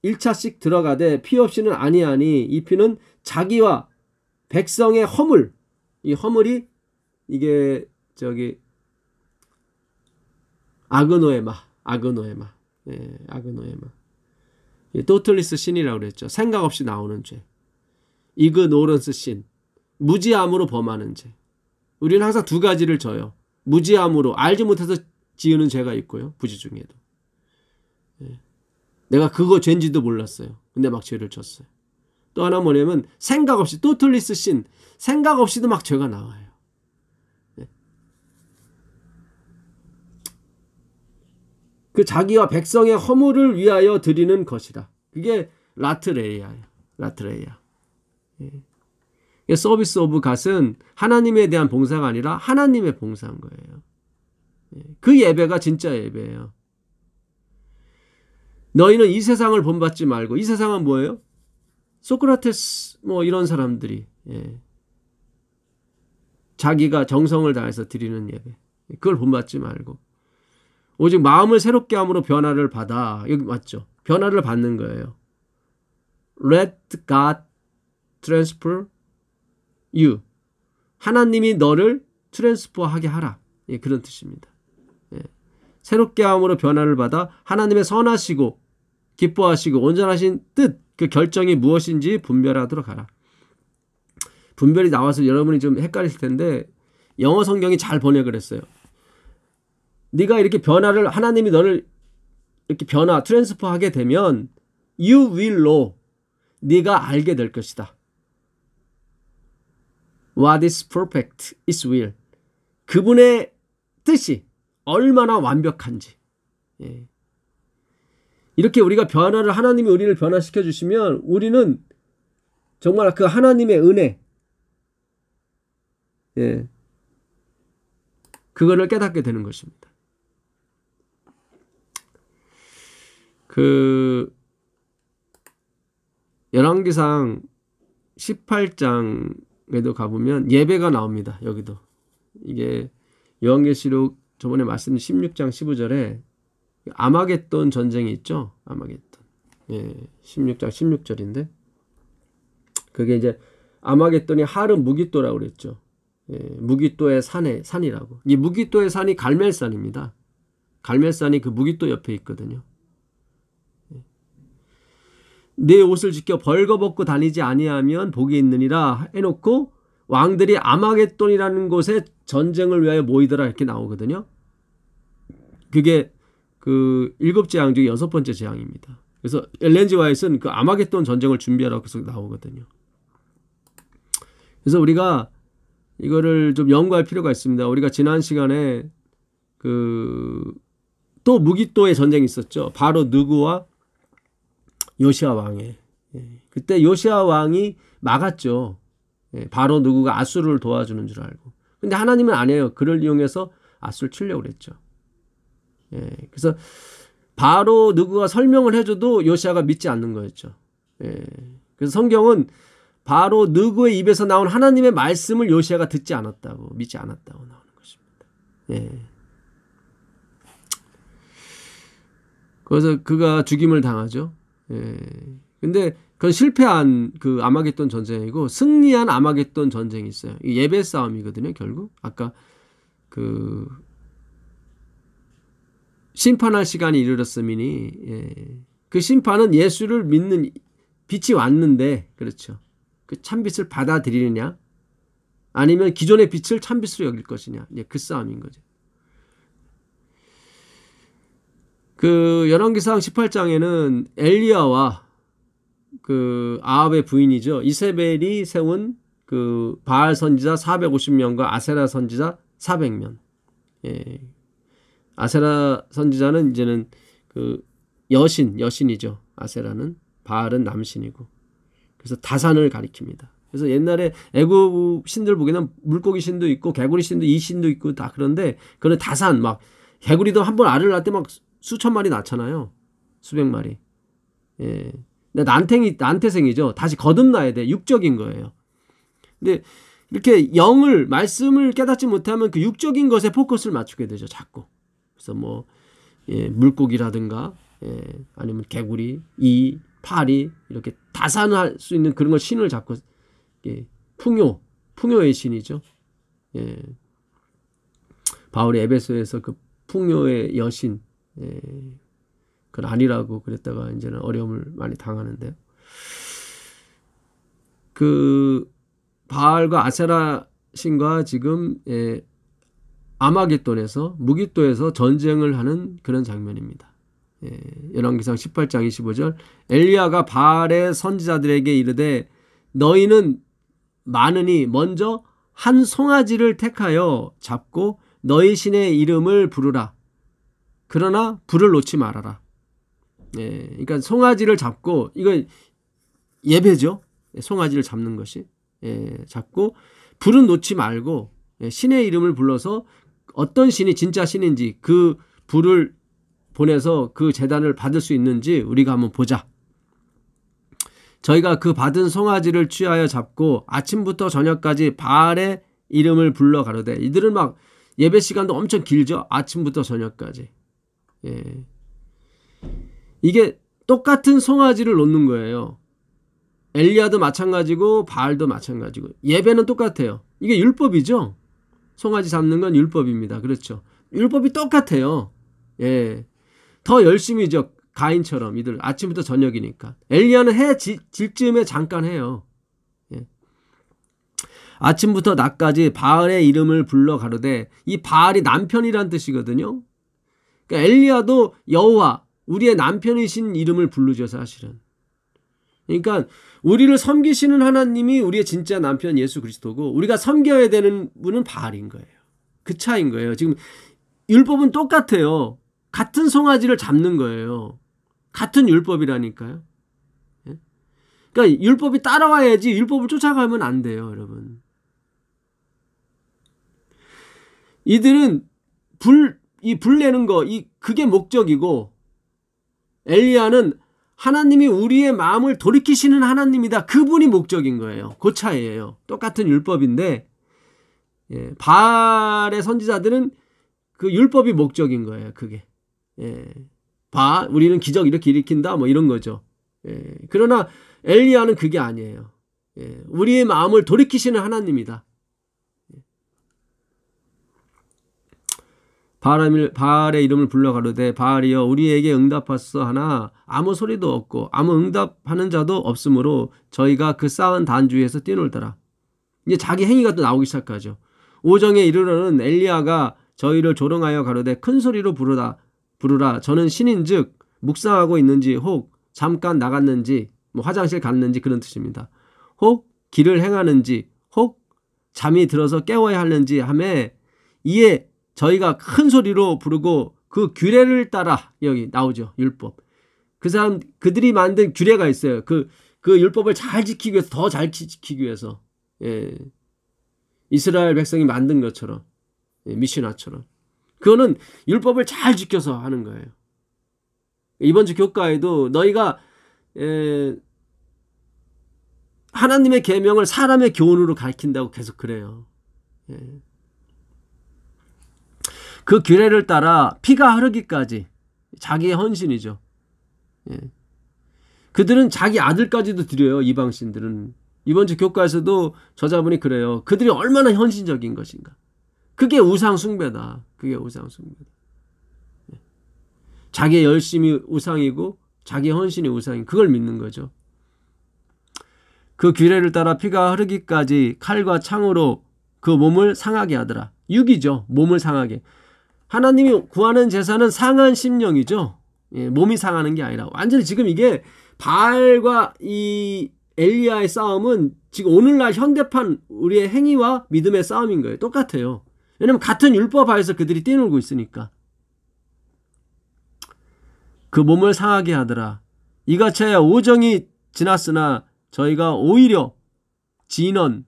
1차씩 들어가되 피 없이는 아니하니 이 피는 자기와 백성의 허물, 이 허물이 이게 아그노에마. 예, 아그노에마. 토틀리스 신이라고 그랬죠. 생각 없이 나오는 죄. 이그노런스 신. 무지함으로 범하는 죄. 우리는 항상 두 가지를 져요. 무지함으로 알지 못해서 지으는 죄가 있고요. 부지 중에도. 예. 내가 그거 죄인지도 몰랐어요. 근데 막 죄를 졌어요. 또 하나 뭐냐면 생각 없이 토틀리스 신. 생각 없이도 막 죄가 나와요. 예. 그 자기와 백성의 허물을 위하여 드리는 것이다. 그게 라트레이아예요. 라트레이아. 예. 서비스 오브 갓은 하나님에 대한 봉사가 아니라 하나님의 봉사인 거예요. 그 예배가 진짜 예배예요. 너희는 이 세상을 본받지 말고, 이 세상은 뭐예요? 소크라테스 뭐 이런 사람들이 자기가 정성을 다해서 드리는 예배, 그걸 본받지 말고 오직 마음을 새롭게 함으로 변화를 받아. 여기 맞죠? 변화를 받는 거예요. Let God transfer you. 하나님이 너를 트랜스퍼하게 하라. 그런 뜻입니다. 새롭게 함으로 변화를 받아 하나님의 선하시고 기뻐하시고 온전하신 뜻, 그 결정이 무엇인지 분별하도록 하라. 분별이 나와서 여러분이 좀 헷갈리실 텐데 영어 성경이 잘 번역을 했어요. 네가 이렇게 변화를, 하나님이 너를 이렇게 변화, 트랜스퍼하게 되면 you will know. 네가 알게 될 것이다. What is perfect is will. 그분의 뜻이 얼마나 완벽한지. 이렇게 우리가 변화를, 하나님이 우리를 변화시켜 주시면 우리는 정말 그 하나님의 은혜, 그거를 깨닫게 되는 것입니다. 그 열왕기상 18장에도 가보면 예배가 나옵니다. 여기도 이게 요한계시록 저번에 말씀드린 16장 15절에 아마겟돈 전쟁이 있죠. 아마겟돈. 16장 16절인데 그게 이제 아마겟돈이 하름 무기또라고 그랬죠. 무기또의 산이라고. 이 무기또의 산이 갈멜산입니다. 갈멜산이 그 무기또 옆에 있거든요. 내 옷을 지켜 벌거벗고 다니지 아니하면 복이 있느니라 해놓고 왕들이 아마겟돈이라는 곳에 전쟁을 위하여 모이더라 이렇게 나오거든요. 그게 그 7재앙 중에 6번째 재앙입니다. 그래서 엘렌 G 화이트는 그 아마겟돈 전쟁을 준비하라고 계속 나오거든요. 그래서 우리가 이거를 좀 연구할 필요가 있습니다. 우리가 지난 시간에 그 또 무기또의 전쟁이 있었죠. 바로 느구와 요시야 왕의. 그때 요시야 왕이 막았죠. 바로 느구가 아수르를 도와주는 줄 알고. 근데 하나님은 안 해요. 그를 이용해서 아수르를 치려고 그랬죠. 그래서 바로 느구가 설명을 해줘도 요시야가 믿지 않는 거였죠. 그래서 성경은 바로 느구의 입에서 나온 하나님의 말씀을 요시야가 듣지 않았다고, 믿지 않았다고 나오는 것입니다. 그래서 그가 죽임을 당하죠. 근데 그건 실패한 그 아마겟돈 전쟁이고 승리한 아마겟돈 전쟁이 있어요. 예배 싸움이거든요. 결국 아까 그 심판할 시간이 이르렀으니 그 심판은 예수를 믿는 빛이 왔는데, 그렇죠. 그 참빛을 받아들이느냐 아니면 기존의 빛을 참빛으로 여길 것이냐, 그 싸움인 거죠. 그 열왕기상 18장에는 엘리야와 그 아합의 부인이죠. 이세벨이 세운 그 바알 선지자 450명과 아세라 선지자 400명. 아세라 선지자는 이제는 그 여신이죠. 아세라는, 바알은 남신이고. 그래서 다산을 가리킵니다. 그래서 옛날에 애굽 신들 보기에는 물고기 신도 있고 개구리 신도, 이 신도 있고 다 그런데 그런 다산, 막 개구리도 한 번 알을 낳을 때 막 수천 마리 낳잖아요. 수백 마리. 근데 난태생이죠. 다시 거듭나야 돼. 육적인 거예요. 근데 이렇게 말씀을 깨닫지 못하면 그 육적인 것에 포커스를 맞추게 되죠. 자꾸. 그래서 뭐 물고기라든가 아니면 개구리, 이, 파리 이렇게 다산할 수 있는 그런 걸 신을 잡고 풍요의 신이죠. 바울이 에베소에서 그 풍요의 여신, 그건 아니라고 그랬다가 이제는 어려움을 많이 당하는데요. 그 바알과 아세라 신과 지금 아마겟돈에서, 무기또에서 전쟁을 하는 그런 장면입니다. 열왕기상 18장 25절 엘리야가 바알의 선지자들에게 이르되 너희는 많으니 먼저 한 송아지를 택하여 잡고 너희 신의 이름을 부르라. 그러나 불을 놓지 말아라. 그러니까 송아지를 잡고, 이거 예배죠. 송아지를 잡는 것이. 잡고 불은 놓지 말고 신의 이름을 불러서 어떤 신이 진짜 신인지 그 불을 보내서 그 제단을 받을 수 있는지 우리가 한번 보자. 저희가 그 받은 송아지를 취하여 잡고 아침부터 저녁까지 바알의 이름을 불러 가로되, 이들은 막 예배 시간도 엄청 길죠. 아침부터 저녁까지. 이게 똑같은 송아지를 놓는 거예요. 엘리야도 마찬가지고 바알도 마찬가지고 예배는 똑같아요. 이게 율법이죠. 송아지 잡는 건 율법입니다. 그렇죠. 율법이 똑같아요. 더 열심히죠. 가인처럼 이들 아침부터 저녁이니까. 엘리야는 해 질 즈음에 잠깐 해요. 아침부터 낮까지 바알의 이름을 불러 가로되, 이 바알이 남편이란 뜻이거든요. 그러니까 엘리야도 여호와 우리의 남편이신 이름을 부르죠, 사실은. 그러니까 우리를 섬기시는 하나님이 우리의 진짜 남편 예수 그리스도고, 우리가 섬겨야 되는 분은 바알인 거예요. 그 차이인 거예요. 지금 율법은 똑같아요. 같은 송아지를 잡는 거예요. 같은 율법이라니까요. 그러니까 율법이 따라와야지 율법을 쫓아가면 안 돼요, 여러분. 이들은 불 내는 거, 그게 목적이고, 엘리야는 하나님이 우리의 마음을 돌이키시는 하나님이다. 그분이 목적인 거예요. 그 차이예요. 똑같은 율법인데, 바알의 선지자들은 그 율법이 목적인 거예요. 그게. 우리는 기적 이렇게 일으킨다, 뭐 이런 거죠. 그러나 엘리야는 그게 아니에요. 우리의 마음을 돌이키시는 하나님이다. 바알의 이름을 불러 가로되, 바알이여 우리에게 응답하소서 하나 아무 소리도 없고 아무 응답하는 자도 없으므로 저희가 그 쌓은 단주에서 뛰놀더라. 이제 자기 행위가 또 나오기 시작하죠. 오정에 이르러는 엘리야가 저희를 조롱하여 가로되, 큰 소리로 부르라. 저는 신인즉 묵상하고 있는지, 혹 잠깐 나갔는지, 뭐 화장실 갔는지, 그런 뜻입니다. 혹 길을 행하는지, 혹 잠이 들어서 깨워야 하는지 하매, 이에 저희가 큰 소리로 부르고 그 규례를 따라, 여기 나오죠. 율법. 그들이 만든 규례가 있어요. 그 율법을 잘 지키기 위해서, 더 잘 지키기 위해서. 이스라엘 백성이 만든 것처럼, 미시나처럼. 그거는 율법을 잘 지켜서 하는 거예요. 이번 주 교과에도 너희가 하나님의 계명을 사람의 교훈으로 가르친다고 계속 그래요. 그 규례를 따라 피가 흐르기까지, 자기의 헌신이죠. 그들은 자기 아들까지도 드려요. 이방신들은. 이번 주 교과에서도 저자분이 그래요. 그들이 얼마나 헌신적인 것인가. 그게 우상 숭배다. 그게 우상 숭배다. 자기의 열심이 우상이고 자기의 헌신이 우상인, 그걸 믿는 거죠. 그 규례를 따라 피가 흐르기까지 칼과 창으로 그 몸을 상하게 하더라. 육이죠. 몸을 상하게. 하나님이 구하는 제사는 상한 심령이죠. 몸이 상하는 게 아니라. 완전히 지금 이게 바알과 이 엘리야의 싸움은 지금 오늘날 현대판 우리의 행위와 믿음의 싸움인 거예요. 똑같아요. 왜냐면 같은 율법 하에서 그들이 뛰놀고 있으니까. 그 몸을 상하게 하더라. 이같이 하여 오정이 지났으나 저희가 오히려 진언,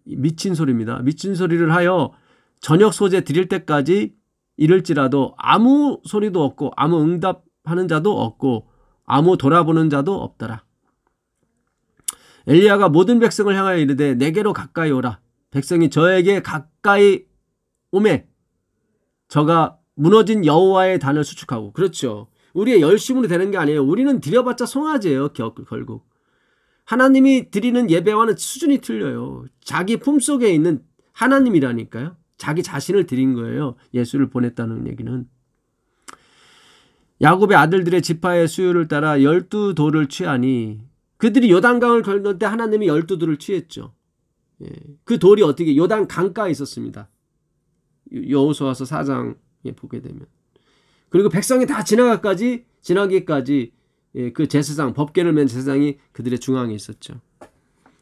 미친 소리입니다. 미친 소리를 하여 저녁 소재 드릴 때까지 이를지라도 아무 소리도 없고 아무 응답하는 자도 없고 아무 돌아보는 자도 없더라. 엘리야가 모든 백성을 향하여 이르되, 내게로 가까이 오라. 백성이 저에게 가까이 오매 저가 무너진 여호와의 단을 수축하고. 그렇죠. 우리의 열심으로 되는 게 아니에요. 우리는 드려봤자 송아지예요. 결국 하나님이 드리는 예배와는 수준이 틀려요. 자기 품속에 있는 하나님이라니까요. 자기 자신을 드린 거예요. 예수를 보냈다는 얘기는. 야곱의 아들들의 지파의 수요를 따라 12돌을 취하니, 그들이 요단강을 건널 때 하나님이 12돌을 취했죠. 그 돌이 어떻게 요단 강가에 있었습니다. 여호수아서 4장에 보게 되면. 그리고 백성이 다 지나기까지 그 제사장, 법궤를 맨 제사장이 그들의 중앙에 있었죠.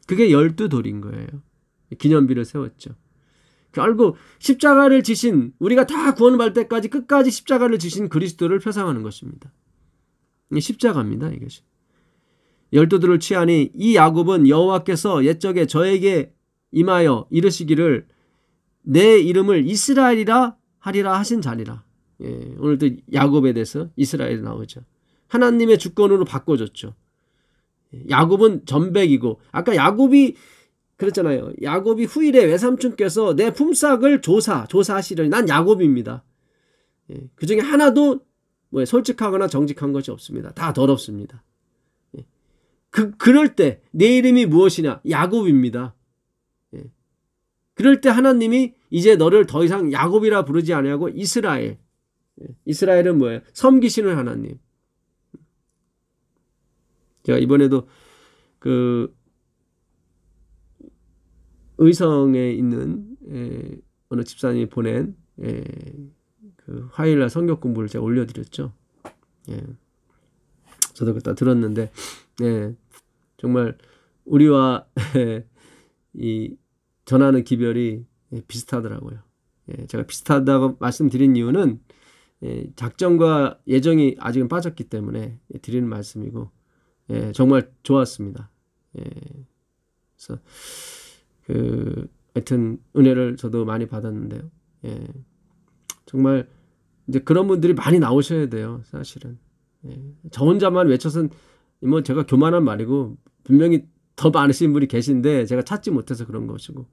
그게 12돌인 거예요. 기념비를 세웠죠. 결국 십자가를 지신, 우리가 다 구원받을 때까지 끝까지 십자가를 지신 그리스도를 표상하는 것입니다. 이게 십자가입니다. 이것이. 열두들을 취하니 이 야곱은 여호와께서 옛적에 저에게 임하여 이르시기를 내 이름을 이스라엘이라 하리라 하신 자니라. 오늘도 야곱에 대해서 이스라엘이 나오죠. 하나님의 주권으로 바꿔줬죠. 야곱은 전백이고, 아까 야곱이 그랬잖아요. 야곱이 후일에 외삼촌께서 내 품삯을 조사하시려니 난 야곱입니다. 그 중에 하나도 솔직하거나 정직한 것이 없습니다. 다 더럽습니다. 그럴 때 내 이름이 무엇이냐? 야곱입니다. 그럴 때 하나님이 이제 너를 더 이상 야곱이라 부르지 아니하고 이스라엘. 이스라엘은 뭐예요? 섬기시는 하나님. 제가 이번에도 그 의성에 있는 어느 집사님이 보낸 그 화요일날 성경 공부를 제가 올려드렸죠. 저도 그때 들었는데 정말 우리와 이 전하는 기별이 비슷하더라고요. 제가 비슷하다고 말씀드린 이유는 작정과 예정이 아직은 빠졌기 때문에 드리는 말씀이고 정말 좋았습니다. 그래서 하여튼 은혜를 저도 많이 받았는데요. 정말 이제 그런 분들이 많이 나오셔야 돼요. 사실은 저 혼자만 외쳐선 뭐 제가 교만한 말이고 분명히 더 많으신 분이 계신데 제가 찾지 못해서 그런 것이고,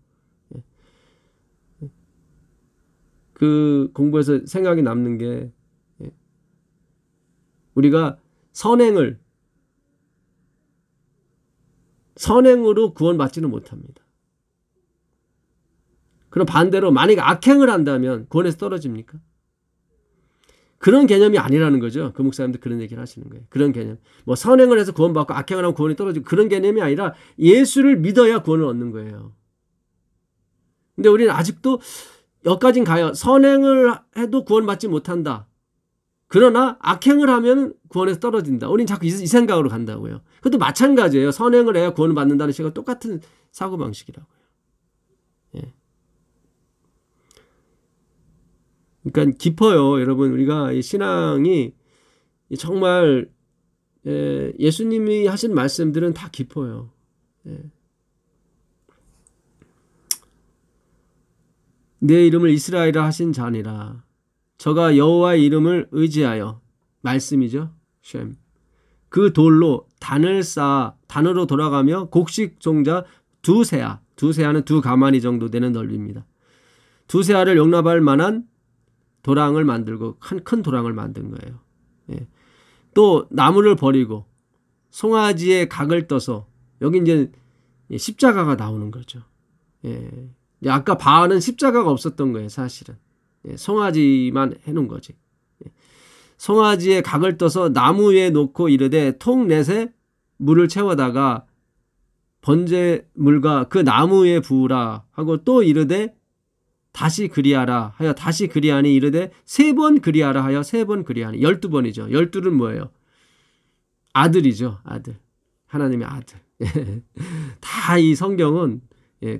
그 공부에서 생각이 남는 게 우리가 선행으로 구원받지는 못합니다. 그럼 반대로 만약에 악행을 한다면 구원에서 떨어집니까? 그런 개념이 아니라는 거죠. 그 목사님도 그런 얘기를 하시는 거예요. 그런 개념. 뭐 선행을 해서 구원받고 악행을 하면 구원이 떨어지고 그런 개념이 아니라 예수를 믿어야 구원을 얻는 거예요. 근데 우리는 아직도 여기까지는 가요. 선행을 해도 구원받지 못한다. 그러나 악행을 하면 구원에서 떨어진다. 우리는 자꾸 이 생각으로 간다고요. 그것도 마찬가지예요. 선행을 해야 구원을 받는다는 식과 똑같은 사고방식이라고요. 그러니까 깊어요. 여러분, 우리가 이 신앙이 정말 예수님이 하신 말씀들은 다 깊어요. 내 이름을 이스라엘이라 하신 자니라. 저가 여호와의 이름을 의지하여, 말씀이죠. 셈. 그 돌로 단을 쌓아 단으로 돌아가며 곡식 종자 두 세아는 두 가마니 정도 되는 넓이입니다. 두 세아를 용납할 만한 도랑을 만들고 큰 도랑을 만든 거예요. 또 나무를 버리고 송아지의 각을 떠서, 여기 이제 십자가가 나오는 거죠. 아까 바알은 십자가가 없었던 거예요, 사실은. 송아지만 해놓은 거지. 송아지의 각을 떠서 나무 위에 놓고 이르되 통 넷에 물을 채워다가 번제물과 그 나무 위에 부으라 하고 또 이르되 다시 그리하라 하여 다시 그리하니 이르되 3번 그리하라 하여 3번 그리하니 12번이죠. 12는 뭐예요? 아들이죠. 아들. 하나님의 아들. 다 이 성경은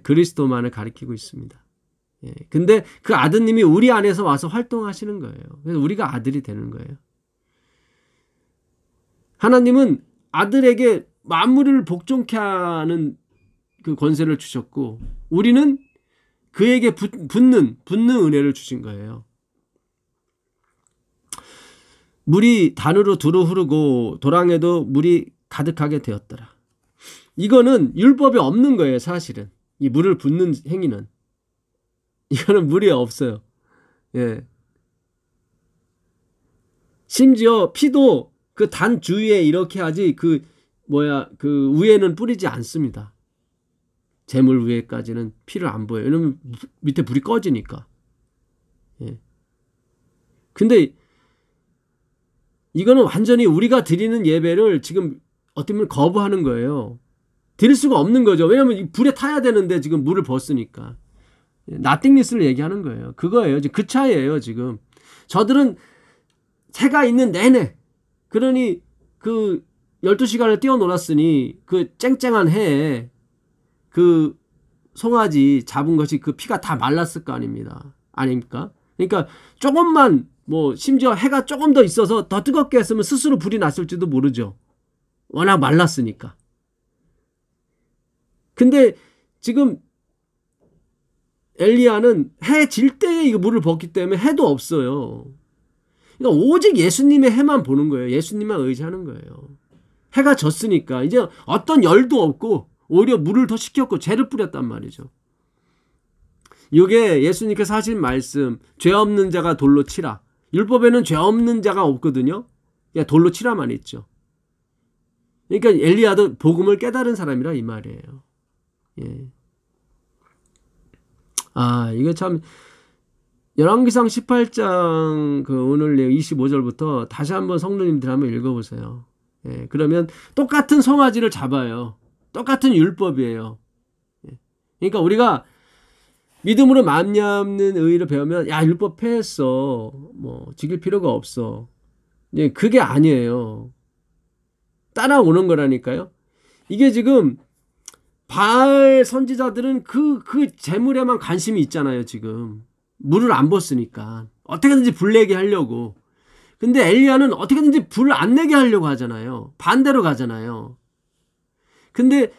그리스도만을 가리키고 있습니다. 근데 그 아드님이 우리 안에서 와서 활동하시는 거예요. 그래서 우리가 아들이 되는 거예요. 하나님은 아들에게 만물을 복종케 하는 그 권세를 주셨고, 우리는 그에게 붙는 은혜를 주신 거예요. 물이 단으로 두루 흐르고 도랑에도 물이 가득하게 되었더라. 이거는 율법에 없는 거예요, 사실은. 이 물을 붓는 행위는. 이거는 물이 없어요. 심지어 피도 그 단 주위에 이렇게 하지 그 위에는 뿌리지 않습니다. 재물 위에까지는 피를 안 보여요. 왜냐면 밑에 불이 꺼지니까. 근데 이거는 완전히 우리가 드리는 예배를 지금 어떻게 보면 거부하는 거예요. 드릴 수가 없는 거죠. 왜냐면 이 불에 타야 되는데 지금 물을 벗으니까. 나띵리스를 얘기하는 거예요. 그거예요. 그 차이예요, 지금. 저들은 새가 있는 내내, 그러니 그 12시간을 뛰어놀았으니 그 쨍쨍한 해에 그 송아지 잡은 것이 그 피가 다 말랐을 거 아닙니까? 그러니까 조금만, 심지어 해가 조금 더 있어서 더 뜨겁게 했으면 스스로 불이 났을지도 모르죠. 워낙 말랐으니까. 근데 지금 엘리야는 해 질 때에 이거 물을 붓기 때문에 해도 없어요. 그러니까 오직 예수님의 해만 보는 거예요. 예수님만 의지하는 거예요. 해가 졌으니까 이제 어떤 열도 없고 오히려 물을 더 식혔고 죄를 뿌렸단 말이죠. 이게 예수님께서 하신 말씀, 죄 없는 자가 돌로 치라. 율법에는 죄 없는 자가 없거든요. 그냥 돌로 치라만 있죠. 그러니까 엘리야도 복음을 깨달은 사람이라 이 말이에요. 예. 이거 참 열왕기상 18장 오늘 25절부터 다시 한번 성도님들 한번 읽어보세요. 예. 그러면 똑같은 송아지를 잡아요. 똑같은 율법이에요. 예. 그러니까 우리가 믿음으로 맘잡는 의의를 배우면 율법 폐했어. 지킬 필요가 없어. 예, 그게 아니에요. 따라오는 거라니까요. 이게 지금 바알 선지자들은 그 재물에만 관심이 있잖아요. 지금 물을 안 붓으니까 어떻게든지 불 내게 하려고. 근데 엘리야는 어떻게든지 불 안 내게 하려고 하잖아요. 반대로 가잖아요. 근데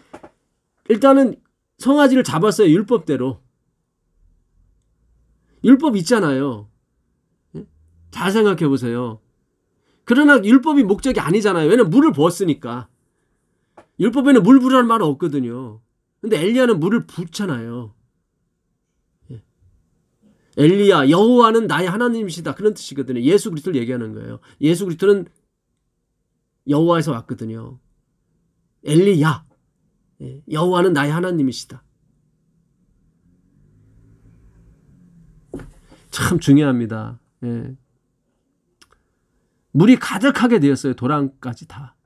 일단은 송아지를 잡았어요. 율법대로. 율법 있잖아요. 잘 생각해 보세요. 그러나 율법이 목적이 아니잖아요. 왜냐면 물을 부었으니까. 율법에는 물 부으라는 말은 없거든요. 근데 엘리야는 물을 붓잖아요. 엘리야, 여호와는 나의 하나님이시다. 그런 뜻이거든요. 예수 그리스도를 얘기하는 거예요. 예수 그리스도는 여호와에서 왔거든요. 엘리야, 여호와는 나의 하나님이시다. 참 중요합니다. 예. 물이 가득하게 되었어요. 도랑까지 다.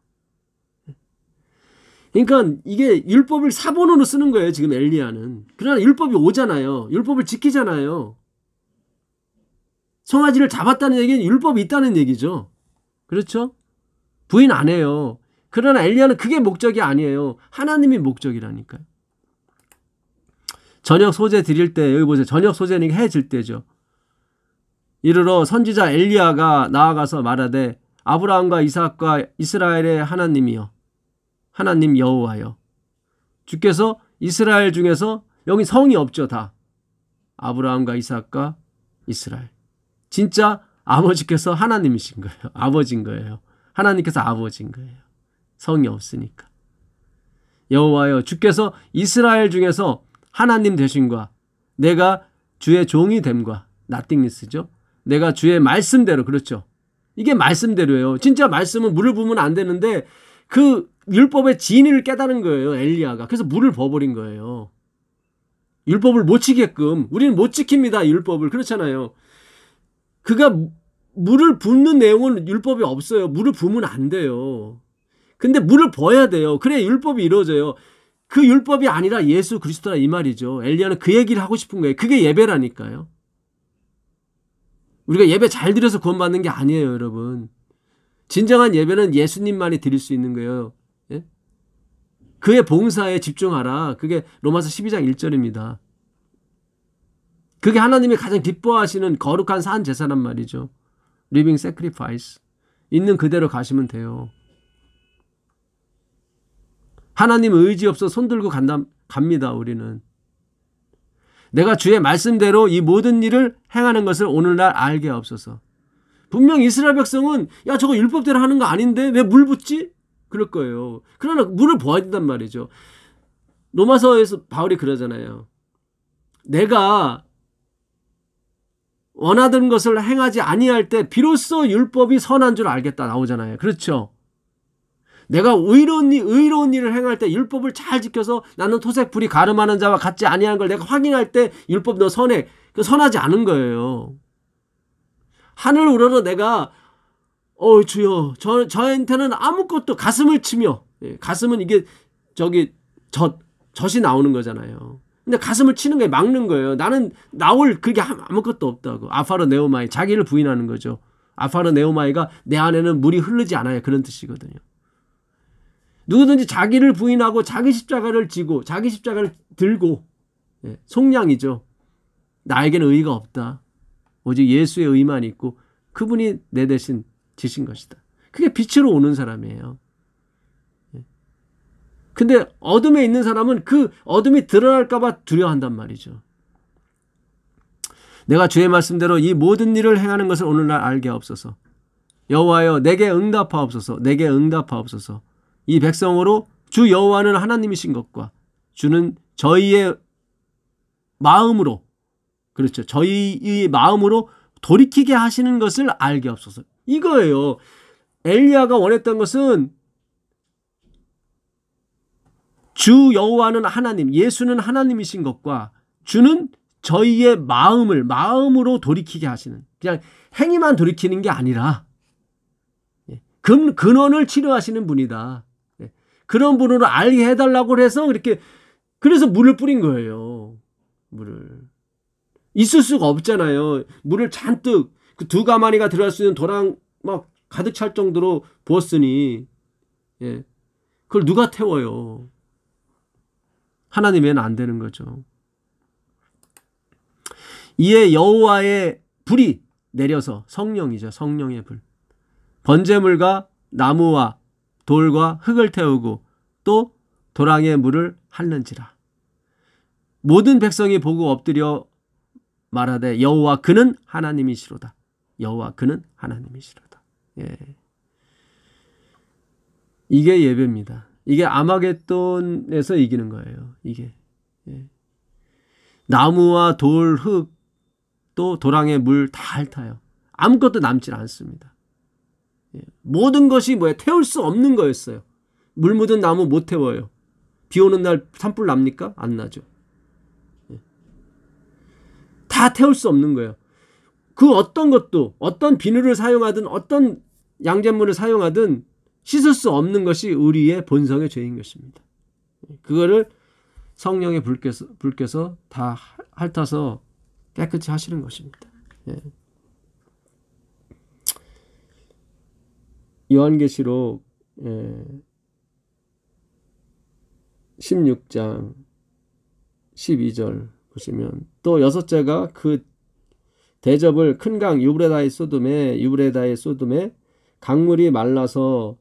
그러니까 이게 율법을 사본으로 쓰는 거예요. 지금 엘리야는. 그러나 율법이 오잖아요. 율법을 지키잖아요. 송아지를 잡았다는 얘기는 율법이 있다는 얘기죠. 그렇죠? 부인 안 해요. 그러나 엘리야는 그게 목적이 아니에요. 하나님이 목적이라니까요. 저녁 소재 드릴 때 여기 보세요. 저녁 소재는 해 질 때죠. 이르러 선지자 엘리야가 나아가서 말하되 아브라함과 이삭과 이스라엘의 하나님이여 하나님 여호와여 주께서 이스라엘 중에서 여기 성이 없죠. 다 아브라함과 이삭과 이스라엘 진짜 아버지께서 하나님이신 거예요. 아버지인 거예요. 하나님께서 아버지인 거예요. 성이 없으니까. 여호와여 주께서 이스라엘 중에서 하나님 되신과 내가 주의 종이 됨과 nothingness죠. 내가 주의 말씀대로 그렇죠. 이게 말씀대로예요. 진짜 말씀은 물을 부으면 안 되는데 그 율법의 진리를 깨달은 거예요. 엘리야가. 그래서 물을 부어버린 거예요. 율법을 못 지키게끔. 우리는 못 지킵니다. 율법을. 그렇잖아요. 그가 물을 붓는 내용은 율법이 없어요. 물을 부으면 안 돼요. 근데 물을 부어야 돼요. 그래야 율법이 이루어져요. 그 율법이 아니라 예수 그리스도라 이 말이죠. 엘리야는 그 얘기를 하고 싶은 거예요. 그게 예배라니까요. 우리가 예배 잘 드려서 구원받는 게 아니에요, 여러분. 진정한 예배는 예수님만이 드릴 수 있는 거예요. 예? 그의 봉사에 집중하라. 그게 로마서 12장 1절입니다. 그게 하나님이 가장 기뻐하시는 거룩한 산 제사란 말이죠. Living sacrifice. 있는 그대로 가시면 돼요. 하나님 의지 없어 손들고 갑니다, 우리는. 내가 주의 말씀대로 이 모든 일을 행하는 것을 오늘날 알게 하옵소서. 분명 이스라엘 백성은 저거 율법대로 하는 거 아닌데 왜 물 붓지? 그럴 거예요. 그러나 물을 부어야 된단 말이죠. 로마서에서 바울이 그러잖아요. 내가 원하던 것을 행하지 아니할 때 비로소 율법이 선한 줄 알겠다 나오잖아요. 그렇죠? 내가 의로운 일을 행할 때 율법을 잘 지켜서 나는 토색 불이 가름하는 자와 같지 아니하는 걸 내가 확인할 때 율법 너 선해. 그 선하지 않은 거예요. 하늘 우러러 내가 주여 저한테는 아무것도 가슴을 치며 가슴은 이게 젖이 나오는 거잖아요. 근데 가슴을 치는 게 막는 거예요. 나는 나올 그게 아무것도 없다고. 아파르 네오마이 자기를 부인하는 거죠. 아파르 네오마이가 내 안에는 물이 흐르지 않아요. 그런 뜻이거든요. 누구든지 자기를 부인하고 자기 십자가를 지고 자기 십자가를 들고 속량이죠. 나에게는 의의가 없다. 오직 예수의 의만 있고 그분이 내 대신 지신 것이다. 그게 빛으로 오는 사람이에요. 근데 어둠에 있는 사람은 그 어둠이 드러날까 봐 두려워한단 말이죠. 내가 주의 말씀대로 이 모든 일을 행하는 것을 오늘날 알게 하옵소서. 여호와여 내게 응답하옵소서. 내게 응답하옵소서. 이 백성으로 주 여호와는 하나님이신 것과 주는 저희의 마음으로, 그렇죠, 저희의 마음으로 돌이키게 하시는 것을 알게 하옵소서. 이거예요. 엘리야가 원했던 것은 주 여호와는 하나님, 예수는 하나님이신 것과 주는 저희의 마음으로 돌이키게 하시는, 그냥 행위만 돌이키는 게 아니라 근원을 치료하시는 분이다. 그런 분으로 알게 해달라고 해서 그래서 물을 뿌린 거예요. 물을. 있을 수가 없잖아요. 물을 잔뜩 그 2가마니가 들어갈 수 있는 도랑 막 가득 찰 정도로 부었으니, 그걸 누가 태워요? 하나님 외에는 안 되는 거죠. 이에 여호와의 불이 내려서, 성령이죠. 성령의 불. 번제물과 나무와 돌과 흙을 태우고 또 도랑의 물을 핥는지라. 모든 백성이 보고 엎드려 말하되 여호와 그는 하나님이시로다. 여호와 그는 하나님이시로다. 이게 예배입니다. 이게 아마겟돈에서 이기는 거예요. 이게. 나무와 돌, 흙, 또 도랑의 물 다 핥아요. 아무것도 남질 않습니다. 모든 것이 태울 수 없는 거였어요. 물 묻은 나무 못 태워요. 비 오는 날 산불 납니까? 안 나죠. 다 태울 수 없는 거예요. 그 어떤 것도, 어떤 비누를 사용하든 어떤 양잿물을 사용하든 씻을 수 없는 것이 우리의 본성의 죄인 것입니다. 그거를 성령의 불께서 다 핥아서 깨끗이 하시는 것입니다. 요한계시록 16장 12절 보시면 또 6째가 그 대접을 큰 강 유브레다의 소돔에 강물이 말라서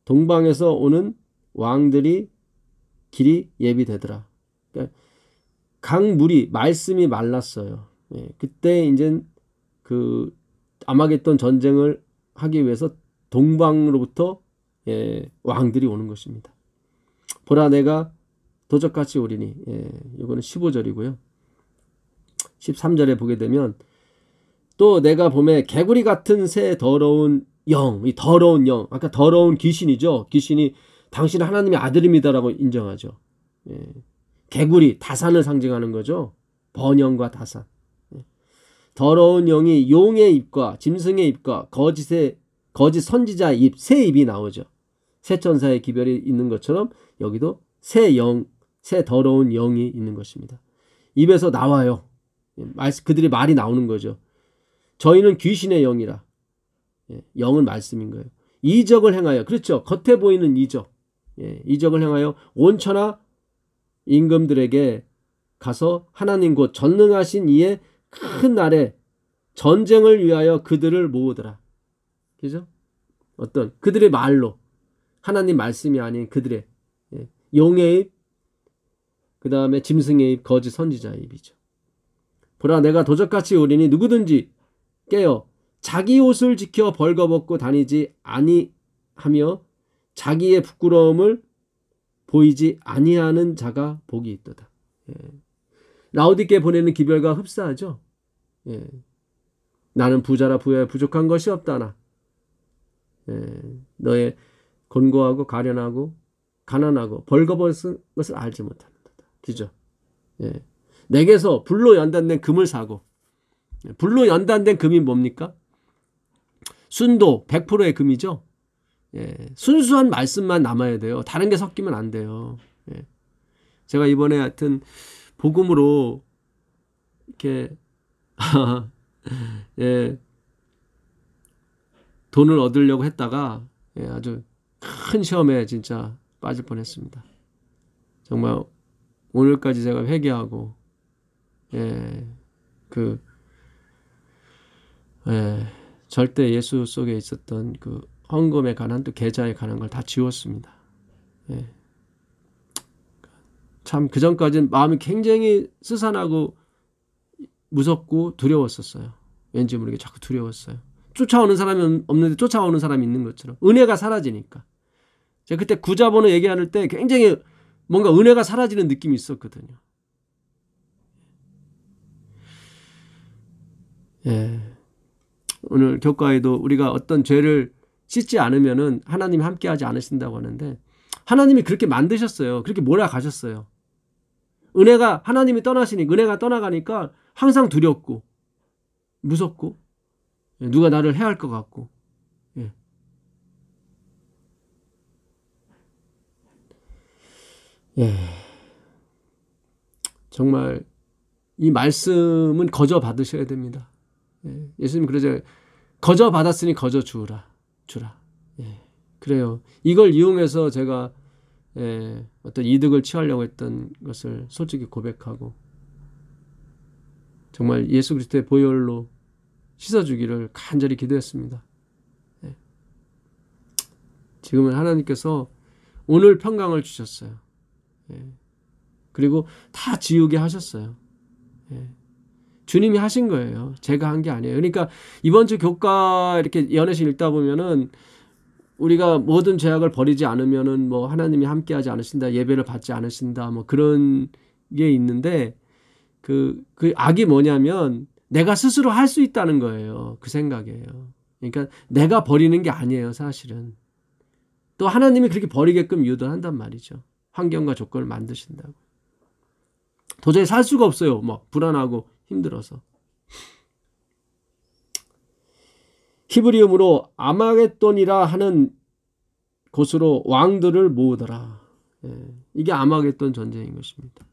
동방에서 오는 왕들이 길이 예비되더라. 그러니까 강물이, 말씀이 말랐어요. 그때 이제 그 아마겟돈 전쟁을 하기 위해서 동방으로부터 왕들이 오는 것입니다. 보라 내가 도적같이 오리니, 이거는 15절이고요. 13절에 보게 되면 또 내가 봄에 개구리 같은 새 더러운 영, 이 더러운 영, 아까 더러운 귀신이죠. 귀신이 당신 하나님의 아들입니다라고 인정하죠. 개구리, 다산을 상징하는 거죠. 번영과 다산. 더러운 영이 용의 입과 짐승의 입과 거짓 선지자의 입, 새 입이 나오죠. 새 천사의 기별이 있는 것처럼 여기도 새 더러운 영이 있는 것입니다. 입에서 나와요. 그들의 말이 나오는 거죠. 저희는 귀신의 영이라. 영은 말씀인 거예요. 이적을 행하여, 그렇죠. 겉에 보이는 이적. 이적을 행하여 온천하 임금들에게 가서 하나님 곧 전능하신 이의 큰 날에 전쟁을 위하여 그들을 모으더라. 그죠? 어떤 그들의 말로, 하나님 말씀이 아닌 그들의 용의 입, 그 다음에 짐승의 입, 거짓 선지자의 입이죠. 보라 내가 도적같이 오리니 누구든지 깨어 자기 옷을 지켜 벌거벗고 다니지 아니하며 자기의 부끄러움을 보이지 아니하는 자가 복이 있도다. 라오디게에 보내는 기별과 흡사하죠. 나는 부자라 부여에 부족한 것이 없다나 너의 곤고하고 가련하고 가난하고 벌거벗은 것을 알지 못하는도다. 그죠? 내게서 불로 연단된 금을 사고, 불로 연단된 금이 뭡니까? 순도 100%의 금이죠. 순수한 말씀만 남아야 돼요. 다른 게 섞이면 안 돼요. 제가 이번에 하여튼 복음으로 이렇게 돈을 얻으려고 했다가 아주 큰 시험에 진짜 빠질 뻔했습니다. 정말 오늘까지 제가 회개하고 절대 예수 속에 있었던 그 헌금에 관한 또 계좌에 관한 걸 다 지웠습니다. 참 그전까지는 마음이 굉장히 스산하고 무섭고 두려웠었어요. 왠지 모르게 자꾸 두려웠어요. 쫓아오는 사람이 없는데 쫓아오는 사람이 있는 것처럼. 은혜가 사라지니까. 제가 그때 구자번호 얘기할 때 굉장히 뭔가 은혜가 사라지는 느낌이 있었거든요. 예. 오늘 교과에도 우리가 어떤 죄를 씻지 않으면은 하나님이 함께하지 않으신다고 하는데 하나님이 그렇게 만드셨어요. 그렇게 몰아가셨어요. 은혜가 하나님이 떠나시니 은혜가 떠나가니까 항상 두렵고 무섭고 누가 나를 해할 것 같고 예. 예. 정말 이 말씀은 거저 받으셔야 됩니다. 예. 예수님 그러죠. 거저 받았으니 거저 주라. 예. 그래요. 이걸 이용해서 제가 어떤 이득을 취하려고 했던 것을 솔직히 고백하고 정말 예수 그리스도의 보혈로 씻어주기를 간절히 기도했습니다. 예. 지금은 하나님께서 오늘 평강을 주셨어요. 예. 그리고 다 지우게 하셨어요. 예. 주님이 하신 거예요. 제가 한 게 아니에요. 그러니까 이번 주 교과 이렇게 연애식 읽다 보면은 우리가 모든 죄악을 버리지 않으면은 뭐 하나님이 함께하지 않으신다, 예배를 받지 않으신다, 뭐 그런 게 있는데 그 악이 뭐냐면 내가 스스로 할 수 있다는 거예요. 그 생각이에요. 그러니까 내가 버리는 게 아니에요, 사실은. 또 하나님이 그렇게 버리게끔 유도한단 말이죠. 환경과 조건을 만드신다고. 도저히 살 수가 없어요. 막 불안하고 힘들어서. 히브리음으로 아마겟돈이라 하는 곳으로 왕들을 모으더라. 예, 이게 아마겟돈 전쟁인 것입니다.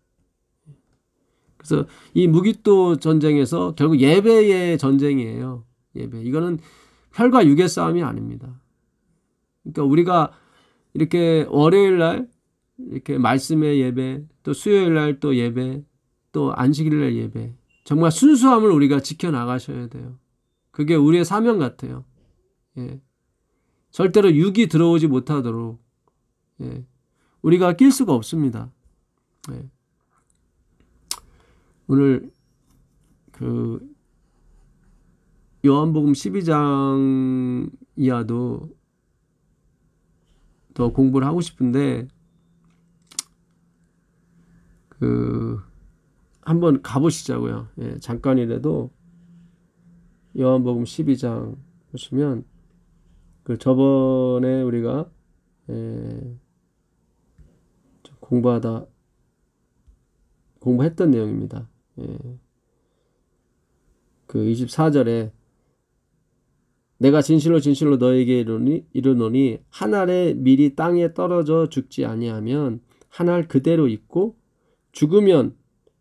그래서 이 무기또 전쟁에서 결국 예배의 전쟁이에요. 예배. 이거는 혈과 육의 싸움이 아닙니다. 그러니까 우리가 이렇게 월요일 날 이렇게 말씀의 예배, 또 수요일 날 또 예배, 또 안식일 날 예배. 정말 순수함을 우리가 지켜나가셔야 돼요. 그게 우리의 사명 같아요. 예. 절대로 육이 들어오지 못하도록 예. 우리가 낄 수가 없습니다. 예. 오늘 그 요한복음 12장 이하도 더 공부를 하고 싶은데 한번 가보시자고요. 예, 잠깐이라도 요한복음 12장 보시면 저번에 우리가 공부했던 내용입니다. 그 24절에 내가 진실로 진실로 너에게 이르노니 한 알의 밀이 땅에 떨어져 죽지 아니하면 한 알 그대로 있고 죽으면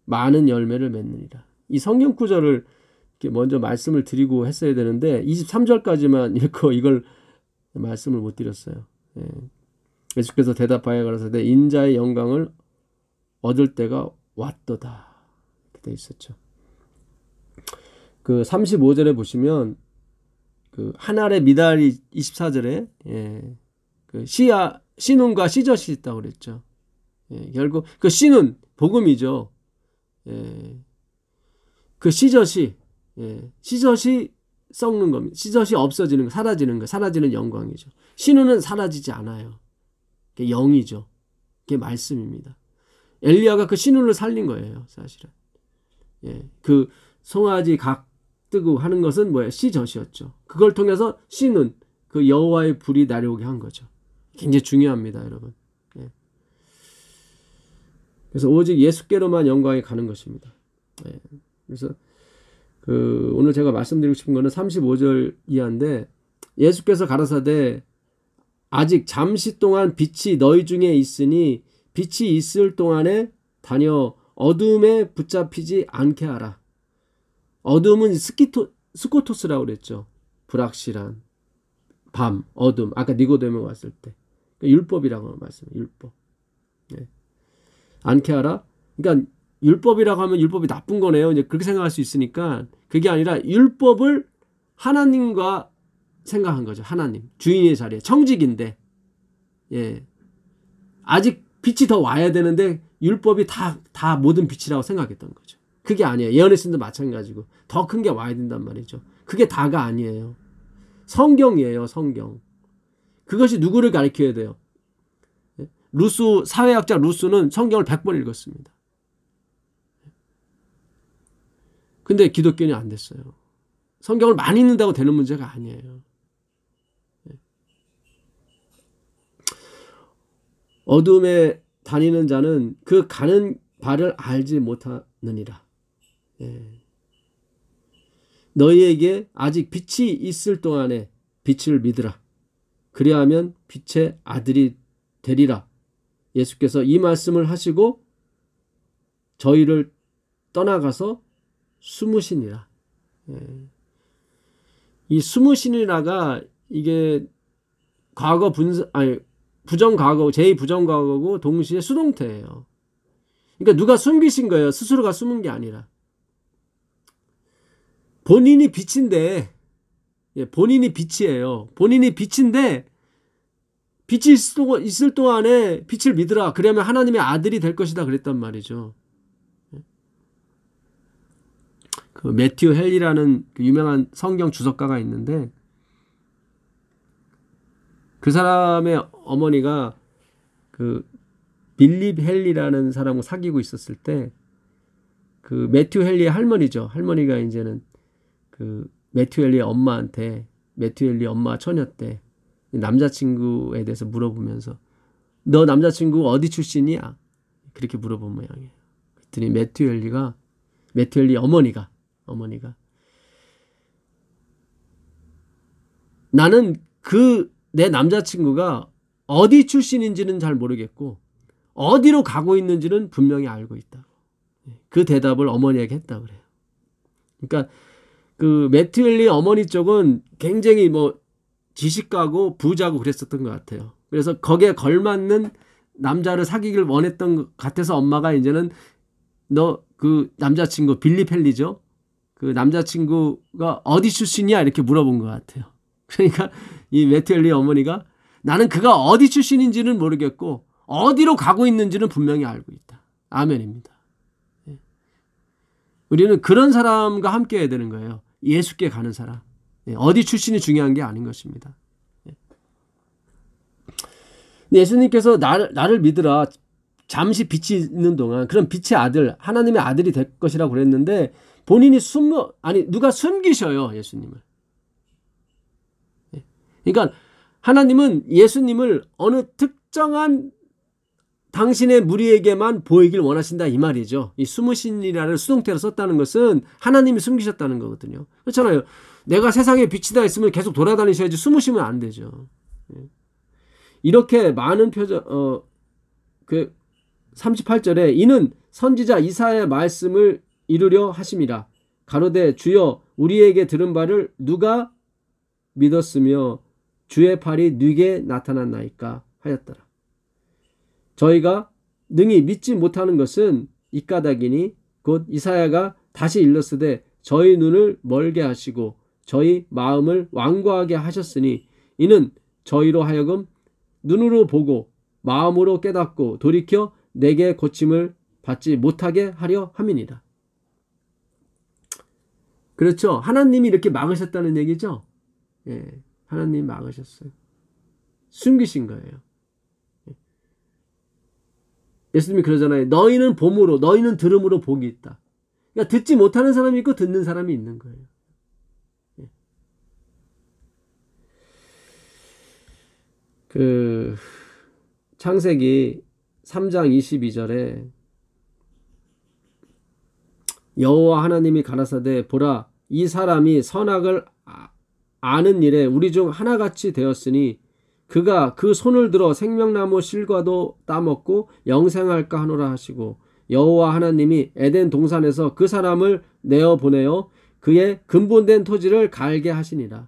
많은 열매를 맺느니라. 이 성경 구절을 먼저 말씀을 드리고 했어야 되는데 23절까지만 읽고 이걸 말씀을 못 드렸어요. 예수께서 대답하여 가라사대 인자의 영광을 얻을 때가 왔도다. 이렇게 돼 있었죠. 그 35절에 보시면 그 한 알의 미달이 24절에 그 씨눈과 씨젖이 있다고 그랬죠. 결국 그 씨는 복음이죠. 그 씨젖이 썩는 겁니다. 씨젖이 없어지는 거, 사라지는 영광이죠. 씨눈은 사라지지 않아요. 그게 영이죠. 그게 말씀입니다. 엘리야가 그 씨눈을 살린 거예요, 사실은. 그 송아지 각 뜨고 하는 것은 뭐예요? 씨젖이었죠. 그걸 통해서 씨눈, 그 여호와의 불이 내려오게 한 거죠. 굉장히 중요합니다, 여러분. 그래서 오직 예수께로만 영광이 가는 것입니다. 그래서 오늘 제가 말씀드리고 싶은 거는 35절 이하인데 예수께서 가라사대 아직 잠시 동안 빛이 너희 중에 있으니 빛이 있을 동안에 다녀 어둠에 붙잡히지 않게 하라. 어둠은 스코토스라고 그랬죠. 불확실한 밤, 어둠. 아까 니고데모 왔을 때 율법이라고 말씀해요. 율법. 않게 하라. 그러니까 율법이라고 하면 율법이 나쁜 거네요. 이제 그렇게 생각할 수 있으니까 그게 아니라 율법을 하나님과 생각한 거죠. 하나님 주인의 자리에 청직인데 아직 빛이 더 와야 되는데 율법이 다 모든 빛이라고 생각했던 거죠. 그게 아니에요. 예언의 신도 마찬가지고 더 큰 게 와야 된단 말이죠. 그게 다가 아니에요. 성경이에요. 성경. 그것이 누구를 가리켜야 돼요? 루소, 사회학자 루소는 성경을 100번 읽었습니다. 근데 기독교는 안 됐어요. 성경을 많이 읽는다고 되는 문제가 아니에요. 어둠에 다니는 자는 그 가는 바를 알지 못하느니라. 너희에게 아직 빛이 있을 동안에 빛을 믿으라. 그리하면 빛의 아들이 되리라. 예수께서 이 말씀을 하시고 저희를 떠나가서 숨으시니라. 이 숨으시니라가 이게 과거 부정과거, 제2부정과거고 동시에 수동태예요. 그러니까 누가 숨기신 거예요. 스스로가 숨은 게 아니라. 본인이 빛인데, 본인이 빛이에요. 본인이 빛인데 빛이 있을 동안에 빛을 믿으라. 그러면 하나님의 아들이 될 것이다 그랬단 말이죠. 그 매튜 헬리라는 그 유명한 성경 주석가가 있는데 그 사람의 어머니가 그 빌립 헬리라는 사람과 사귀고 있었을 때 그 매튜 헬리의 할머니죠. 할머니가 이제는 그 매튜 헬리의 엄마한테 매튜 헬리 엄마 처녀 때 남자친구에 대해서 물어보면서 너 남자친구 어디 출신이야? 그렇게 물어본 모양이에요. 그랬더니 매튜 헬리 어머니가 나는 내 남자친구가 어디 출신인지는 잘 모르겠고 어디로 가고 있는지는 분명히 알고 있다. 그 대답을 어머니에게 했다 그래요. 그러니까 그 매튜 헬리 어머니 쪽은 굉장히 지식가고 부자고 그랬었던 것 같아요. 그래서 거기에 걸맞는 남자를 사귀길 원했던 것 같아서 엄마가 이제는 너 그 남자친구 빌립 헬리죠. 그 남자친구가 어디 출신이야 이렇게 물어본 것 같아요. 그러니까 이 매튜 헬리 어머니가 나는 그가 어디 출신인지는 모르겠고 어디로 가고 있는지는 분명히 알고 있다. 아멘입니다. 우리는 그런 사람과 함께 해야 되는 거예요. 예수께 가는 사람. 어디 출신이 중요한 게 아닌 것입니다. 예수님께서 나를 믿으라. 잠시 빛이 있는 동안 그럼 빛의 아들, 하나님의 아들이 될 것이라고 그랬는데 본인이 누가 숨기셔요. 예수님을. 그러니까 하나님은 예수님을 어느 특정한 당신의 무리에게만 보이길 원하신다 이 말이죠. 이 숨으신이라는 수동태로 썼다는 것은 하나님이 숨기셨다는 거거든요. 그렇잖아요. 내가 세상에 빛이 다 있으면 계속 돌아다니셔야지 숨으시면 안 되죠. 이렇게 많은 표정, 38절에 이는 선지자 이사야의 말씀을 이루려 하심이라. 가로되 주여 우리에게 들은 바를 누가 믿었으며 주의 팔이 누게 나타났나이까 하였더라. 저희가 능히 믿지 못하는 것은 이 까닭이니 곧 이사야가 다시 일렀으되 저희 눈을 멀게 하시고 저희 마음을 완고하게 하셨으니 이는 저희로 하여금 눈으로 보고 마음으로 깨닫고 돌이켜 내게 고침을 받지 못하게 하려 함이니라. 그렇죠. 하나님이 이렇게 막으셨다는 얘기죠. 하나님 막으셨어요. 숨기신 거예요. 예수님이 그러잖아요. 너희는 봄으로, 너희는 들음으로 복이 있다. 그러니까 듣지 못하는 사람이 있고 듣는 사람이 있는 거예요. 그 창세기 3장 22절에 여호와 하나님이 가라사대 보라 이 사람이 선악을 아는 일에 우리 중 하나같이 되었으니 그가 그 손을 들어 생명나무 실과도 따먹고 영생할까 하노라 하시고 여호와 하나님이 에덴 동산에서 그 사람을 내어보내어 그의 근본된 토지를 갈게 하시니라.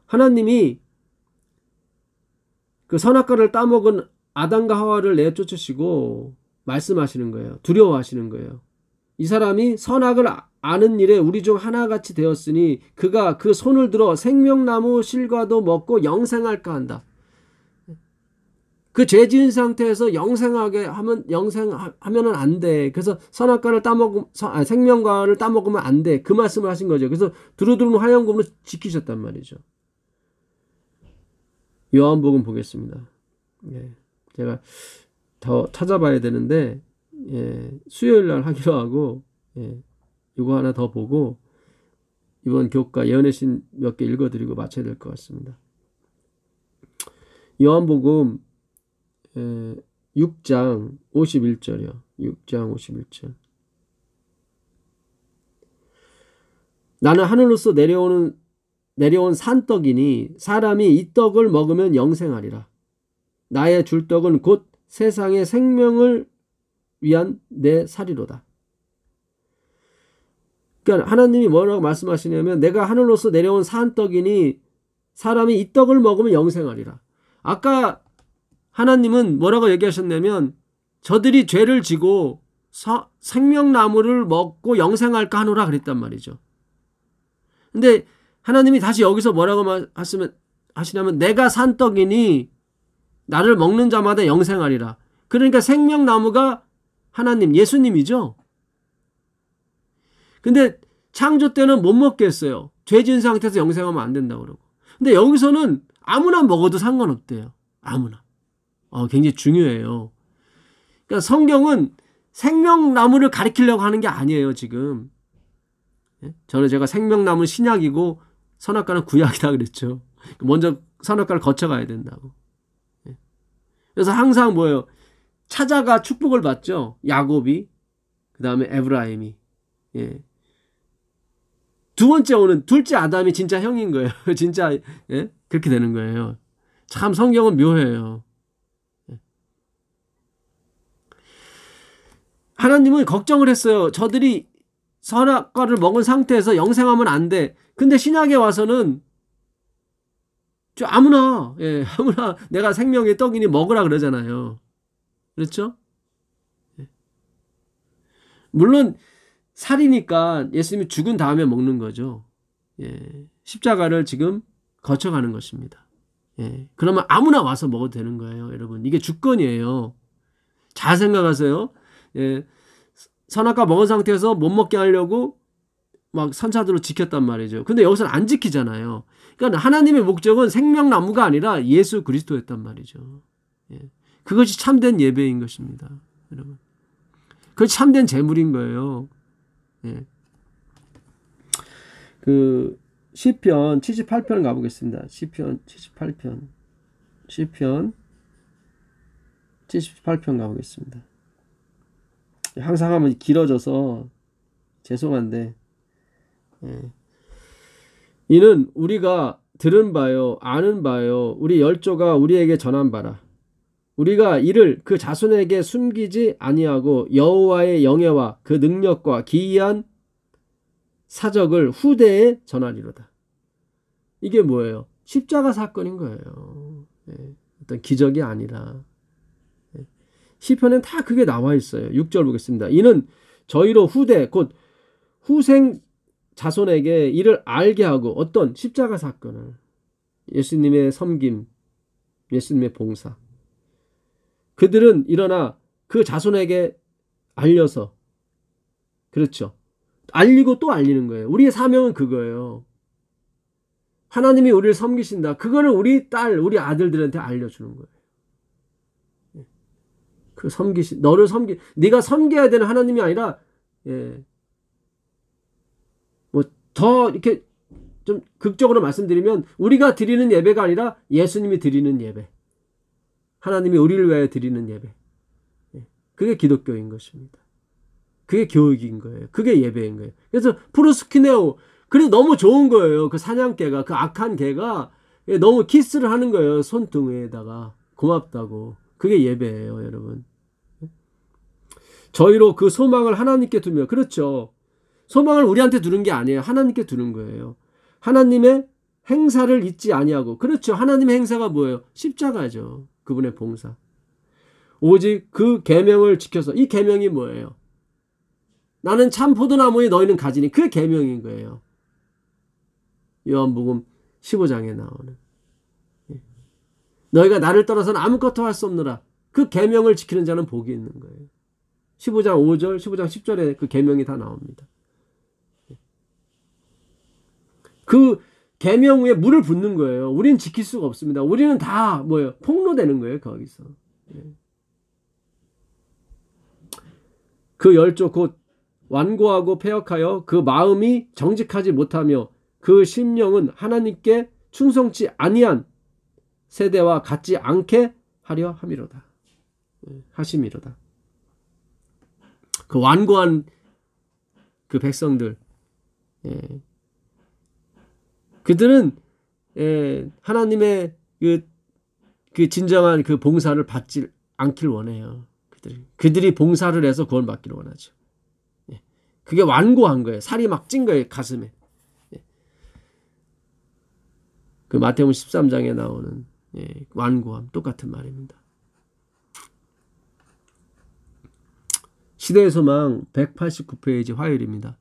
하나님이 그 선악과를 따먹은 아담과 하와를 내쫓으시고 말씀하시는 거예요. 두려워하시는 거예요. 이 사람이 선악을 아는 일에 우리 중 하나같이 되었으니 그가 그 손을 들어 생명나무 실과도 먹고 영생할까 한다. 그 죄 지은 상태에서 영생하게 하면 영생하면은 안 돼. 그래서 선악과를 생명과를 따먹으면 안 돼. 그 말씀을 하신 거죠. 그래서 두루두루 화형금으로 지키셨단 말이죠. 요한복음 보겠습니다. 예, 제가 더 찾아봐야 되는데 수요일 날 하기로 하고 이거 하나 더 보고 이번 교과 예언의 신 몇 개 읽어드리고 마쳐야 될 것 같습니다. 요한복음 6장 51절이요. 6장 51절. 나는 하늘로서 내려온 산떡이니 사람이 이 떡을 먹으면 영생하리라. 나의 줄 떡은 곧 세상의 생명을 위한 내 살이로다. 그러니까 하나님이 뭐라고 말씀하시냐면 내가 하늘로서 내려온 산떡이니 사람이 이 떡을 먹으면 영생하리라. 아까 하나님은 뭐라고 얘기하셨냐면 저들이 죄를 지고 생명나무를 먹고 영생할까 하노라 그랬단 말이죠. 근데 하나님이 다시 여기서 뭐라고 하시냐면 내가 산떡이니 나를 먹는 자마다 영생하리라. 그러니까 생명나무가 하나님, 예수님이죠. 근데 창조 때는 못 먹겠어요. 죄 지은 상태에서 영생하면 안 된다고 그러고. 근데 여기서는 아무나 먹어도 상관없대요. 아무나. 굉장히 중요해요. 그러니까 성경은 생명나무를 가리키려고 하는 게 아니에요, 지금. 제가 생명나무는 신약이고 선악과는 구약이다 그랬죠. 먼저 선악과를 거쳐가야 된다고. 그래서 항상 뭐예요? 찾아가 축복을 받죠. 야곱이, 그 다음에 에브라임이. 두 번째 오는 둘째 아담이 진짜 형인 거예요. 진짜 그렇게 되는 거예요. 참 성경은 묘해요. 하나님은 걱정을 했어요. 저들이 선악과를 먹은 상태에서 영생하면 안 돼. 근데 신약에 와서는 아무나 내가 생명의 떡이니 먹으라 그러잖아요. 그렇죠? 물론 살이니까 예수님이 죽은 다음에 먹는 거죠. 십자가를 지금 거쳐가는 것입니다. 그러면 아무나 와서 먹어도 되는 거예요, 여러분. 이게 주권이에요. 잘 생각하세요. 선악과 먹은 상태에서 못 먹게 하려고 막 선차들로 지켰단 말이죠. 근데 여기서는 안 지키잖아요. 그러니까 하나님의 목적은 생명나무가 아니라 예수 그리스도였단 말이죠. 그것이 참된 예배인 것입니다, 여러분. 그것이 참된 제물인 거예요. 그 시편 78편 가보겠습니다. 시편 78편 가보겠습니다. 항상 하면 길어져서 죄송한데 이는 우리가 들은 바요 아는 바요 우리 열조가 우리에게 전한 바라. 우리가 이를 그 자손에게 숨기지 아니하고 여호와의 영예와 그 능력과 기이한 사적을 후대에 전하리로다. 이게 뭐예요? 십자가 사건인 거예요. 어떤 기적이 아니라. 시편엔 다 그게 나와 있어요. 6절 보겠습니다. 이는 저희로 후대 곧 후생 자손에게 이를 알게 하고 어떤 십자가 사건을 예수님의 섬김, 예수님의 봉사. 그들은 일어나 그 자손에게 알려서 그렇죠. 알리고 또 알리는 거예요. 우리의 사명은 그거예요. 하나님이 우리를 섬기신다. 그거를 우리 딸, 우리 아들들한테 알려주는 거예요. 그 너를 네가 섬겨야 되는 하나님이 아니라, 뭐 더 이렇게 좀 극적으로 말씀드리면 우리가 드리는 예배가 아니라 예수님이 드리는 예배. 하나님이 우리를 위하여 드리는 예배. 그게 기독교인 것입니다. 그게 교육인 거예요. 그게 예배인 거예요. 그래서 프로스키네오. 그래서 너무 좋은 거예요. 그 사냥개가, 그 악한 개가 너무 키스를 하는 거예요. 손등에다가. 고맙다고. 그게 예배예요, 여러분. 저희로 그 소망을 하나님께 두며, 그렇죠. 소망을 우리한테 두는 게 아니에요. 하나님께 두는 거예요. 하나님의 행사를 잊지 아니하고, 그렇죠. 하나님의 행사가 뭐예요? 십자가죠. 그분의 봉사. 오직 그 계명을 지켜서, 이 계명이 뭐예요? 나는 참 포도나무에 너희는 가지니, 그게 계명인 거예요. 요한복음 15장에 나오는. 너희가 나를 떠나서는 아무것도 할 수 없노라. 그 계명을 지키는 자는 복이 있는 거예요. 15장 5절, 15장 10절에 그 계명이 다 나옵니다. 그 계명 위에 물을 붓는 거예요. 우리는 지킬 수가 없습니다. 우리는 다 뭐예요? 폭로되는 거예요, 거기서. 그 열조 곧 완고하고 패역하여 그 마음이 정직하지 못하며 그 심령은 하나님께 충성치 아니한 세대와 같지 않게 하려 함이로다. 하심이로다. 그 완고한 그 백성들, 그들은 하나님의 그 진정한 그 봉사를 받지 않길 원해요. 그들이 봉사를 해서 구원받기를 원하죠. 그게 완고한 거예요. 살이 막 찐 거예요, 가슴에. 그 마태복음 13장에 나오는 완고함, 똑같은 말입니다. 시대의 소망 189페이지 화요일입니다.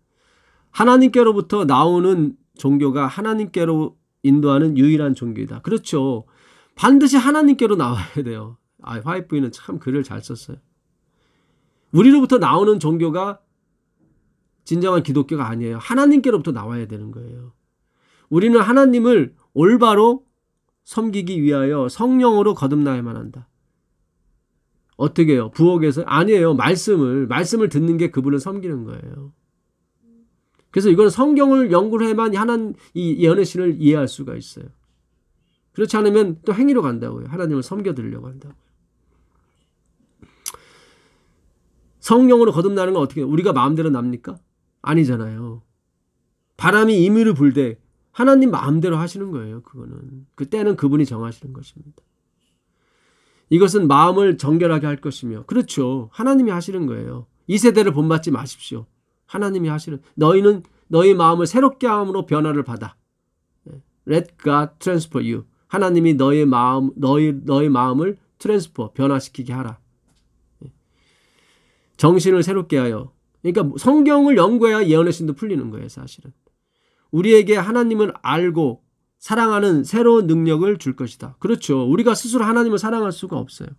하나님께로부터 나오는 종교가 하나님께로 인도하는 유일한 종교이다. 그렇죠. 반드시 하나님께로 나와야 돼요. 화이트부인은 참 글을 잘 썼어요. 우리로부터 나오는 종교가 진정한 기독교가 아니에요. 하나님께로부터 나와야 되는 거예요. 우리는 하나님을 올바로 섬기기 위하여 성령으로 거듭나야만 한다. 어떻게 해요? 부엌에서? 아니에요. 말씀을 듣는 게 그분을 섬기는 거예요. 그래서 이건 성경을 연구를 해만 이 예언의 신을 이해할 수가 있어요. 그렇지 않으면 또 행위로 간다고요. 하나님을 섬겨드리려고 한다고요. 성령으로 거듭나는 건 어떻게 해요? 우리가 마음대로 납니까? 아니잖아요. 바람이 임의로 불 때 하나님 마음대로 하시는 거예요. 그거는. 그때는 그분이 정하시는 것입니다. 이것은 마음을 정결하게 할 것이며, 그렇죠. 하나님이 하시는 거예요. 이 세대를 본받지 마십시오. 하나님이 하시는, 너희는 너희 마음을 새롭게 함으로 변화를 받아. Let God transfer you. 하나님이 너희 마음을 트랜스퍼, 변화시키게 하라. 정신을 새롭게 하여. 그러니까 성경을 연구해야 예언의 신도 풀리는 거예요, 사실은. 우리에게 하나님을 알고 사랑하는 새로운 능력을 줄 것이다. 그렇죠. 우리가 스스로 하나님을 사랑할 수가 없어요.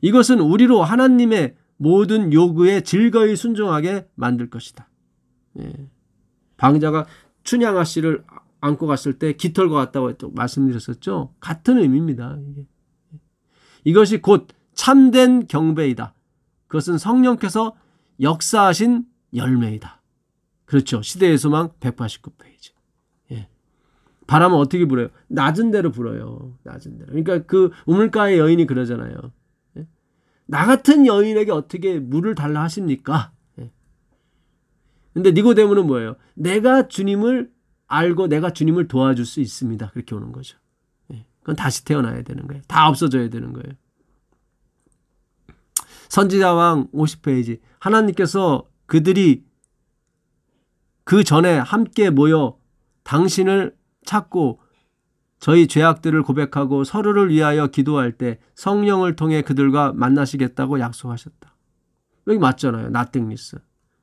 이것은 우리로 하나님의 모든 요구에 즐거이 순종하게 만들 것이다. 방자가 춘향아 씨를 안고 갔을 때 깃털과 같다고 또 말씀드렸었죠. 같은 의미입니다. 이것이 곧 참된 경배이다. 그것은 성령께서 역사하신 열매이다. 그렇죠. 시대의 소망 189페이지. 바람은 어떻게 불어요? 낮은 데로 불어요. 낮은 데로. 그러니까 그 우물가의 여인이 그러잖아요. 나 같은 여인에게 어떻게 물을 달라 하십니까? 근데 니고데모는 뭐예요? 내가 주님을 알고 내가 주님을 도와줄 수 있습니다. 그렇게 오는 거죠. 그건 다시 태어나야 되는 거예요. 다 없어져야 되는 거예요. 선지자왕 50페이지. 하나님께서 그들이 그 전에 함께 모여 당신을 찾고 저희 죄악들을 고백하고 서로를 위하여 기도할 때 성령을 통해 그들과 만나시겠다고 약속하셨다. 여기 맞잖아요. 나띵리스.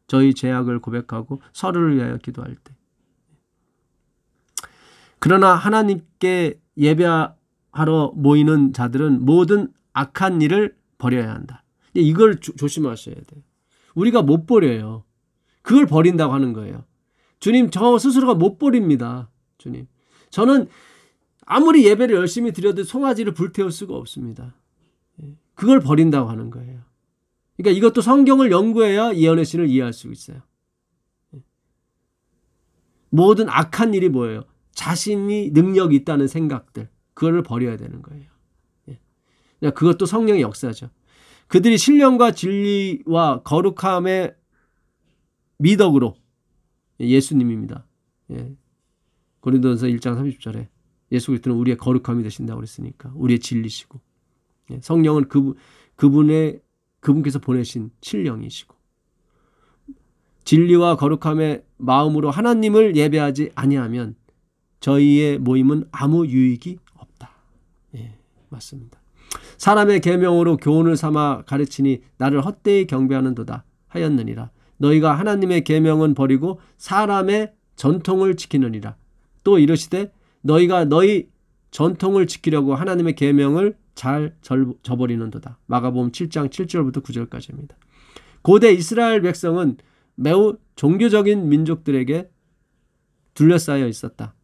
저희 죄악을 고백하고 서로를 위하여 기도할 때. 그러나 하나님께 예배하러 모이는 자들은 모든 악한 일을 버려야 한다. 이걸 조심하셔야 돼요. 우리가 못 버려요. 그걸 버린다고 하는 거예요. 주님, 저 스스로가 못 버립니다. 주님, 저는 아무리 예배를 열심히 드려도 송아지를 불태울 수가 없습니다. 그걸 버린다고 하는 거예요. 그러니까 이것도 성경을 연구해야 예언의 신을 이해할 수 있어요. 모든 악한 일이 뭐예요? 자신이 능력이 있다는 생각들, 그거를 버려야 되는 거예요. 그것도 성령의 역사죠. 그들이 신령과 진리와 거룩함의 미덕으로, 예수님입니다. 고린도전서 1장 30절에 예수 그리스도는 우리의 거룩함이 되신다고 그랬으니까 우리의 진리시고, 성령은 그분께서 보내신 신령이시고, 진리와 거룩함의 마음으로 하나님을 예배하지 아니하면 저희의 모임은 아무 유익이 없다. 맞습니다. 사람의 계명으로 교훈을 삼아 가르치니 나를 헛되이 경배하는도다 하였느니라. 너희가 하나님의 계명은 버리고 사람의 전통을 지키느니라. 또 이르시되 너희가 너희 전통을 지키려고 하나님의 계명을 잘 저버리는도다. 마가복음 7장 7절부터 9절까지입니다. 고대 이스라엘 백성은 매우 종교적인 민족들에게 둘러싸여 있었다.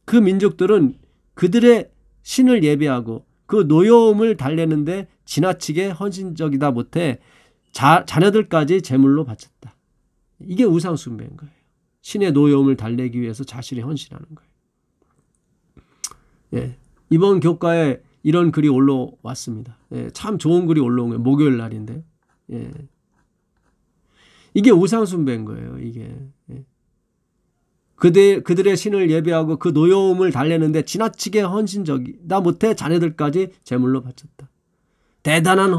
그 민족들은 그들의 신을 예배하고 그 노여움을 달래는데 지나치게 헌신적이다 못해 자녀들까지 제물로 바쳤다. 이게 우상 숭배인 거예요. 신의 노여움을 달래기 위해서 자신이 헌신하는 거예요. 예, 이번 교과에 이런 글이 올라왔습니다. 예, 참 좋은 글이 올라온 거예요. 목요일 날인데. 예. 이게 우상 숭배인 거예요. 이게. 예. 그들의 신을 예배하고 그 노여움을 달래는데 지나치게 헌신적이다 못해 자녀들까지 제물로 바쳤다. 대단한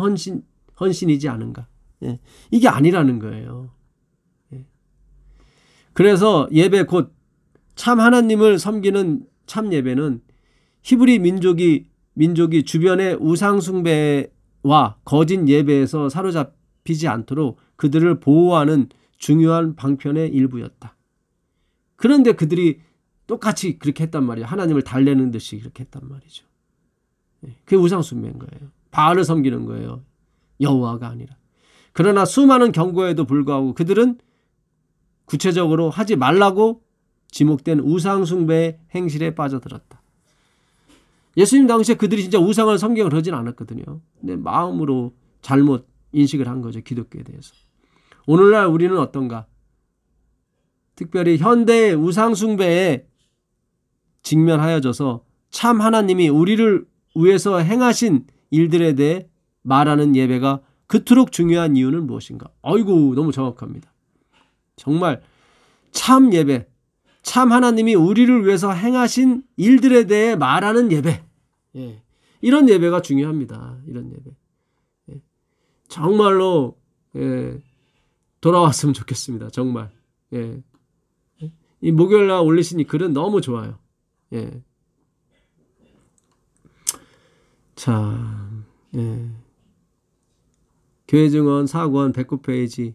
헌신이지 않은가. 예. 이게 아니라는 거예요. 예. 그래서 예배 곧 참 하나님을 섬기는 참 예배는 히브리 민족이 주변의 우상 숭배와 거짓 예배에서 사로잡히지 않도록 그들을 보호하는 중요한 방편의 일부였다. 그런데 그들이 똑같이 그렇게 했단 말이에요. 하나님을 달래는 듯이 그렇게 했단 말이죠. 그게 우상 숭배인 거예요. 바알을 섬기는 거예요. 여호와가 아니라. 그러나 수많은 경고에도 불구하고 그들은 구체적으로 하지 말라고 지목된 우상 숭배의 행실에 빠져들었다. 예수님 당시에 그들이 진짜 우상을 섬기고 그러진 않았거든요. 근데 마음으로 잘못 인식을 한 거죠. 기독교에 대해서. 오늘날 우리는 어떤가? 특별히 현대의 우상 숭배에 직면하여져서 참 하나님이 우리를 위해서 행하신 일들에 대해 말하는 예배가 그토록 중요한 이유는 무엇인가? 아이고, 너무 정확합니다. 정말 참 예배, 참 하나님이 우리를 위해서 행하신 일들에 대해 말하는 예배. 예. 이런 예배가 중요합니다. 이런 예배. 예. 정말로 돌아왔으면 좋겠습니다. 정말. 예. 이 목요일날 올리신 이 글은 너무 좋아요. 예. 자, 예. 교회 증언 4권 109페이지.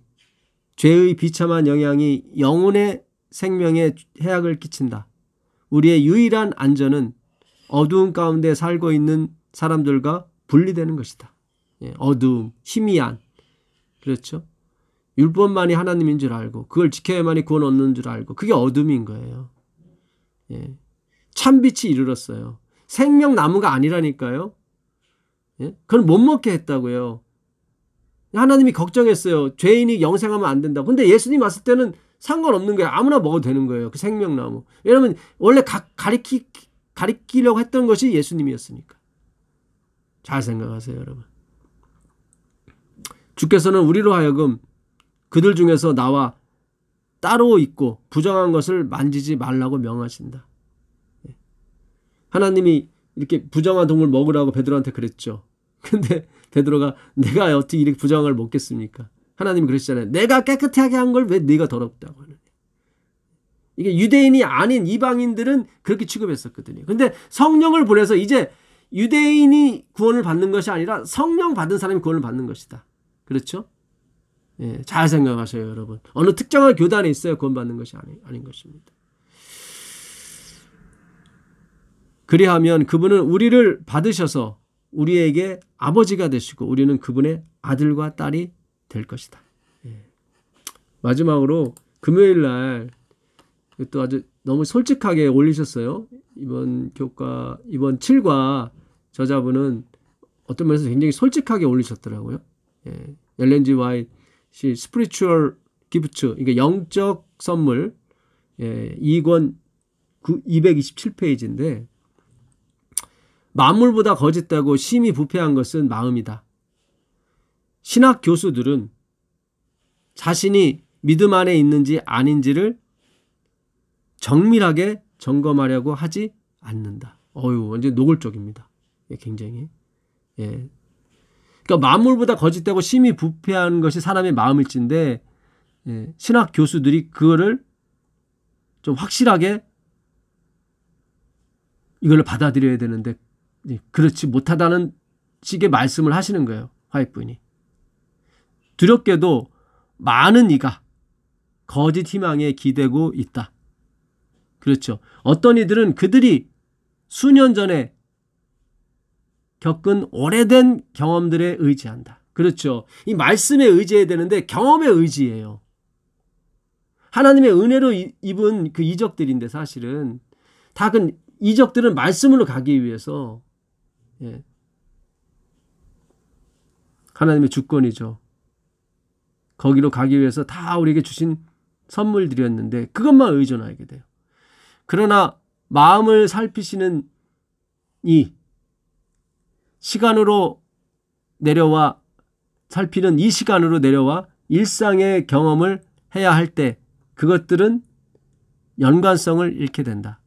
죄의 비참한 영향이 영혼의 생명에 해악을 끼친다. 우리의 유일한 안전은 어두운 가운데 살고 있는 사람들과 분리되는 것이다. 예, 어두움, 희미한. 그렇죠? 율법만이 하나님인 줄 알고 그걸 지켜야만이 구원 얻는 줄 알고 그게 어둠인 거예요. 예. 참빛이 이르렀어요. 생명나무가 아니라니까요. 예? 그걸 못 먹게 했다고요. 하나님이 걱정했어요. 죄인이 영생하면 안 된다고. 근데 예수님 왔을 때는 상관없는 거예요. 아무나 먹어도 되는 거예요. 그 생명나무. 왜냐하면 원래 가리키려고 했던 것이 예수님이었으니까. 잘 생각하세요, 여러분. 주께서는 우리로 하여금 그들 중에서 나와 따로 있고 부정한 것을 만지지 말라고 명하신다. 하나님이 이렇게 부정한 동물 먹으라고 베드로한테 그랬죠. 근데 베드로가 내가 어떻게 이렇게 부정한 걸 먹겠습니까? 하나님이 그러시잖아요. 내가 깨끗하게 한 걸 왜 네가 더럽다고 하느냐. 이게 유대인이 아닌 이방인들은 그렇게 취급했었거든요. 근데 성령을 보내서 이제 유대인이 구원을 받는 것이 아니라 성령 받은 사람이 구원을 받는 것이다. 그렇죠? 예, 잘 생각하세요, 여러분. 어느 특정한 교단에 있어야 구원받는 것이 아닌 것입니다. 그리하면 그분은 우리를 받으셔서 우리에게 아버지가 되시고 우리는 그분의 아들과 딸이 될 것이다. 예. 마지막으로 금요일 날 또 아주 너무 솔직하게 올리셨어요. 이번 교과, 이번 7과 저자분은 어떤 면에서 굉장히 솔직하게 올리셨더라고요. 예. 엘렌 G. 화이트이 스피리추얼 기프트, 이게 영적 선물, 예. 2권 227페이지인데 만물보다 거짓되고 심히 부패한 것은 마음이다. 신학 교수들은 자신이 믿음 안에 있는지 아닌지를 정밀하게 점검하려고 하지 않는다. 완전 노골적입니다. 예, 굉장히. 예. 그러니까 만물보다 거짓되고 심히 부패한 것이 사람의 마음일진데, 예, 신학 교수들이 그거를 좀 확실하게 이걸 받아들여야 되는데 그렇지 못하다는 식의 말씀을 하시는 거예요. 화이트 부인이. 두렵게도 많은 이가 거짓 희망에 기대고 있다. 그렇죠. 어떤 이들은 그들이 수년 전에 겪은 오래된 경험들에 의지한다. 그렇죠. 이 말씀에 의지해야 되는데 경험에 의지해요. 하나님의 은혜로 입은 그 이적들인데 사실은 다 그 이적들은 말씀으로 가기 위해서 하나님의 주권이죠. 거기로 가기 위해서 다 우리에게 주신 선물들이었는데 그것만 의존하게 돼요. 그러나 마음을 살피시는 이 시간으로 내려와 살피는 이 시간으로 내려와 일상의 경험을 해야 할 때 그것들은 연관성을 잃게 된다.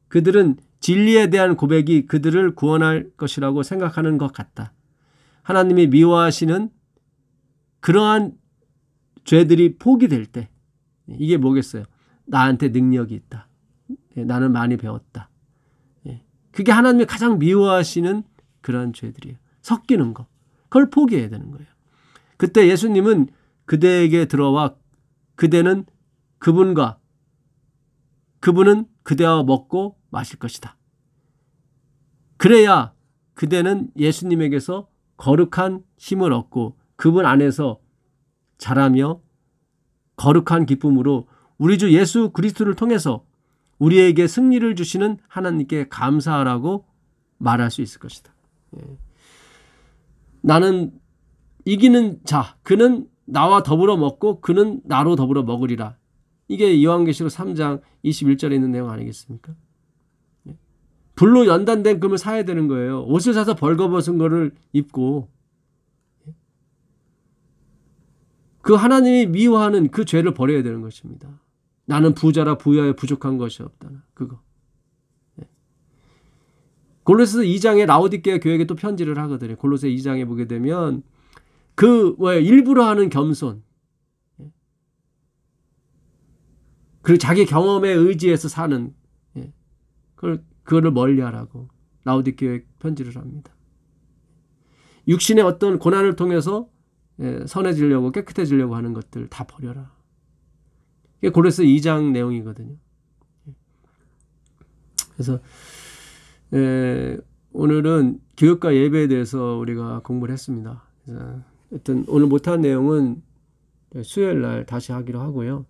그들은 진리에 대한 고백이 그들을 구원할 것이라고 생각하는 것 같다. 하나님이 미워하시는 그러한 죄들이 포기될 때 이게 뭐겠어요? 나한테 능력이 있다. 나는 많이 배웠다. 그게 하나님이 가장 미워하시는 그런 죄들이에요. 섞이는 거. 그걸 포기해야 되는 거예요. 그때 예수님은 그대에게 들어와 그대는 그분은 그대와 먹고 마실 것이다. 그래야 그대는 예수님에게서 거룩한 힘을 얻고 그분 안에서 자라며 거룩한 기쁨으로 우리 주 예수 그리스도를 통해서 우리에게 승리를 주시는 하나님께 감사하라고 말할 수 있을 것이다. 나는 이기는 자, 그는 나와 더불어 먹고 그는 나로 더불어 먹으리라. 이게 요한계시록 3장 21절에 있는 내용 아니겠습니까? 불로 연단된 금을 사야 되는 거예요. 옷을 사서 벌거벗은 거를 입고 그 하나님이 미워하는 그 죄를 버려야 되는 것입니다. 나는 부자라 부여에 부족한 것이 없다. 그거. 골로새서 2장에 라오디게아 교회에게 또 편지를 하거든요. 골로새 2장에 보게 되면 일부러 하는 겸손, 그리고 자기 경험에 의지해서 사는 그거를 멀리하라고 라오디게아에 편지를 합니다. 육신의 어떤 고난을 통해서 선해지려고 깨끗해지려고 하는 것들 다 버려라. 이게 골로새 2장 내용이거든요. 그래서 오늘은 교육과 예배에 대해서 우리가 공부를 했습니다. 그래서 하여튼 오늘 못한 내용은 수요일 날 다시 하기로 하고요.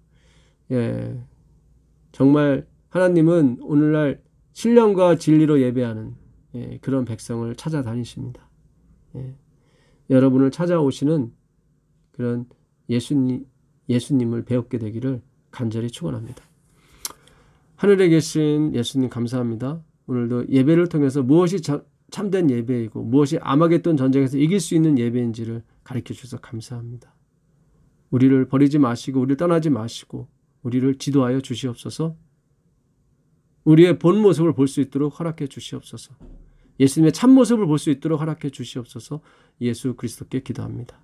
정말 하나님은 오늘날 신령과 진리로 예배하는 그런 백성을 찾아다니십니다. 여러분을 찾아오시는 그런 예수님을 배우게 되기를 간절히 축원합니다. 하늘에 계신 예수님 감사합니다. 오늘도 예배를 통해서 무엇이 참된 예배이고 무엇이 아마겟돈 전쟁에서 이길 수 있는 예배인지를 가르쳐 주셔서 감사합니다. 우리를 버리지 마시고 우리를 떠나지 마시고 우리를 지도하여 주시옵소서. 우리의 본 모습을 볼 수 있도록 허락해 주시옵소서. 예수님의 참모습을 볼 수 있도록 허락해 주시옵소서. 예수 그리스도께 기도합니다.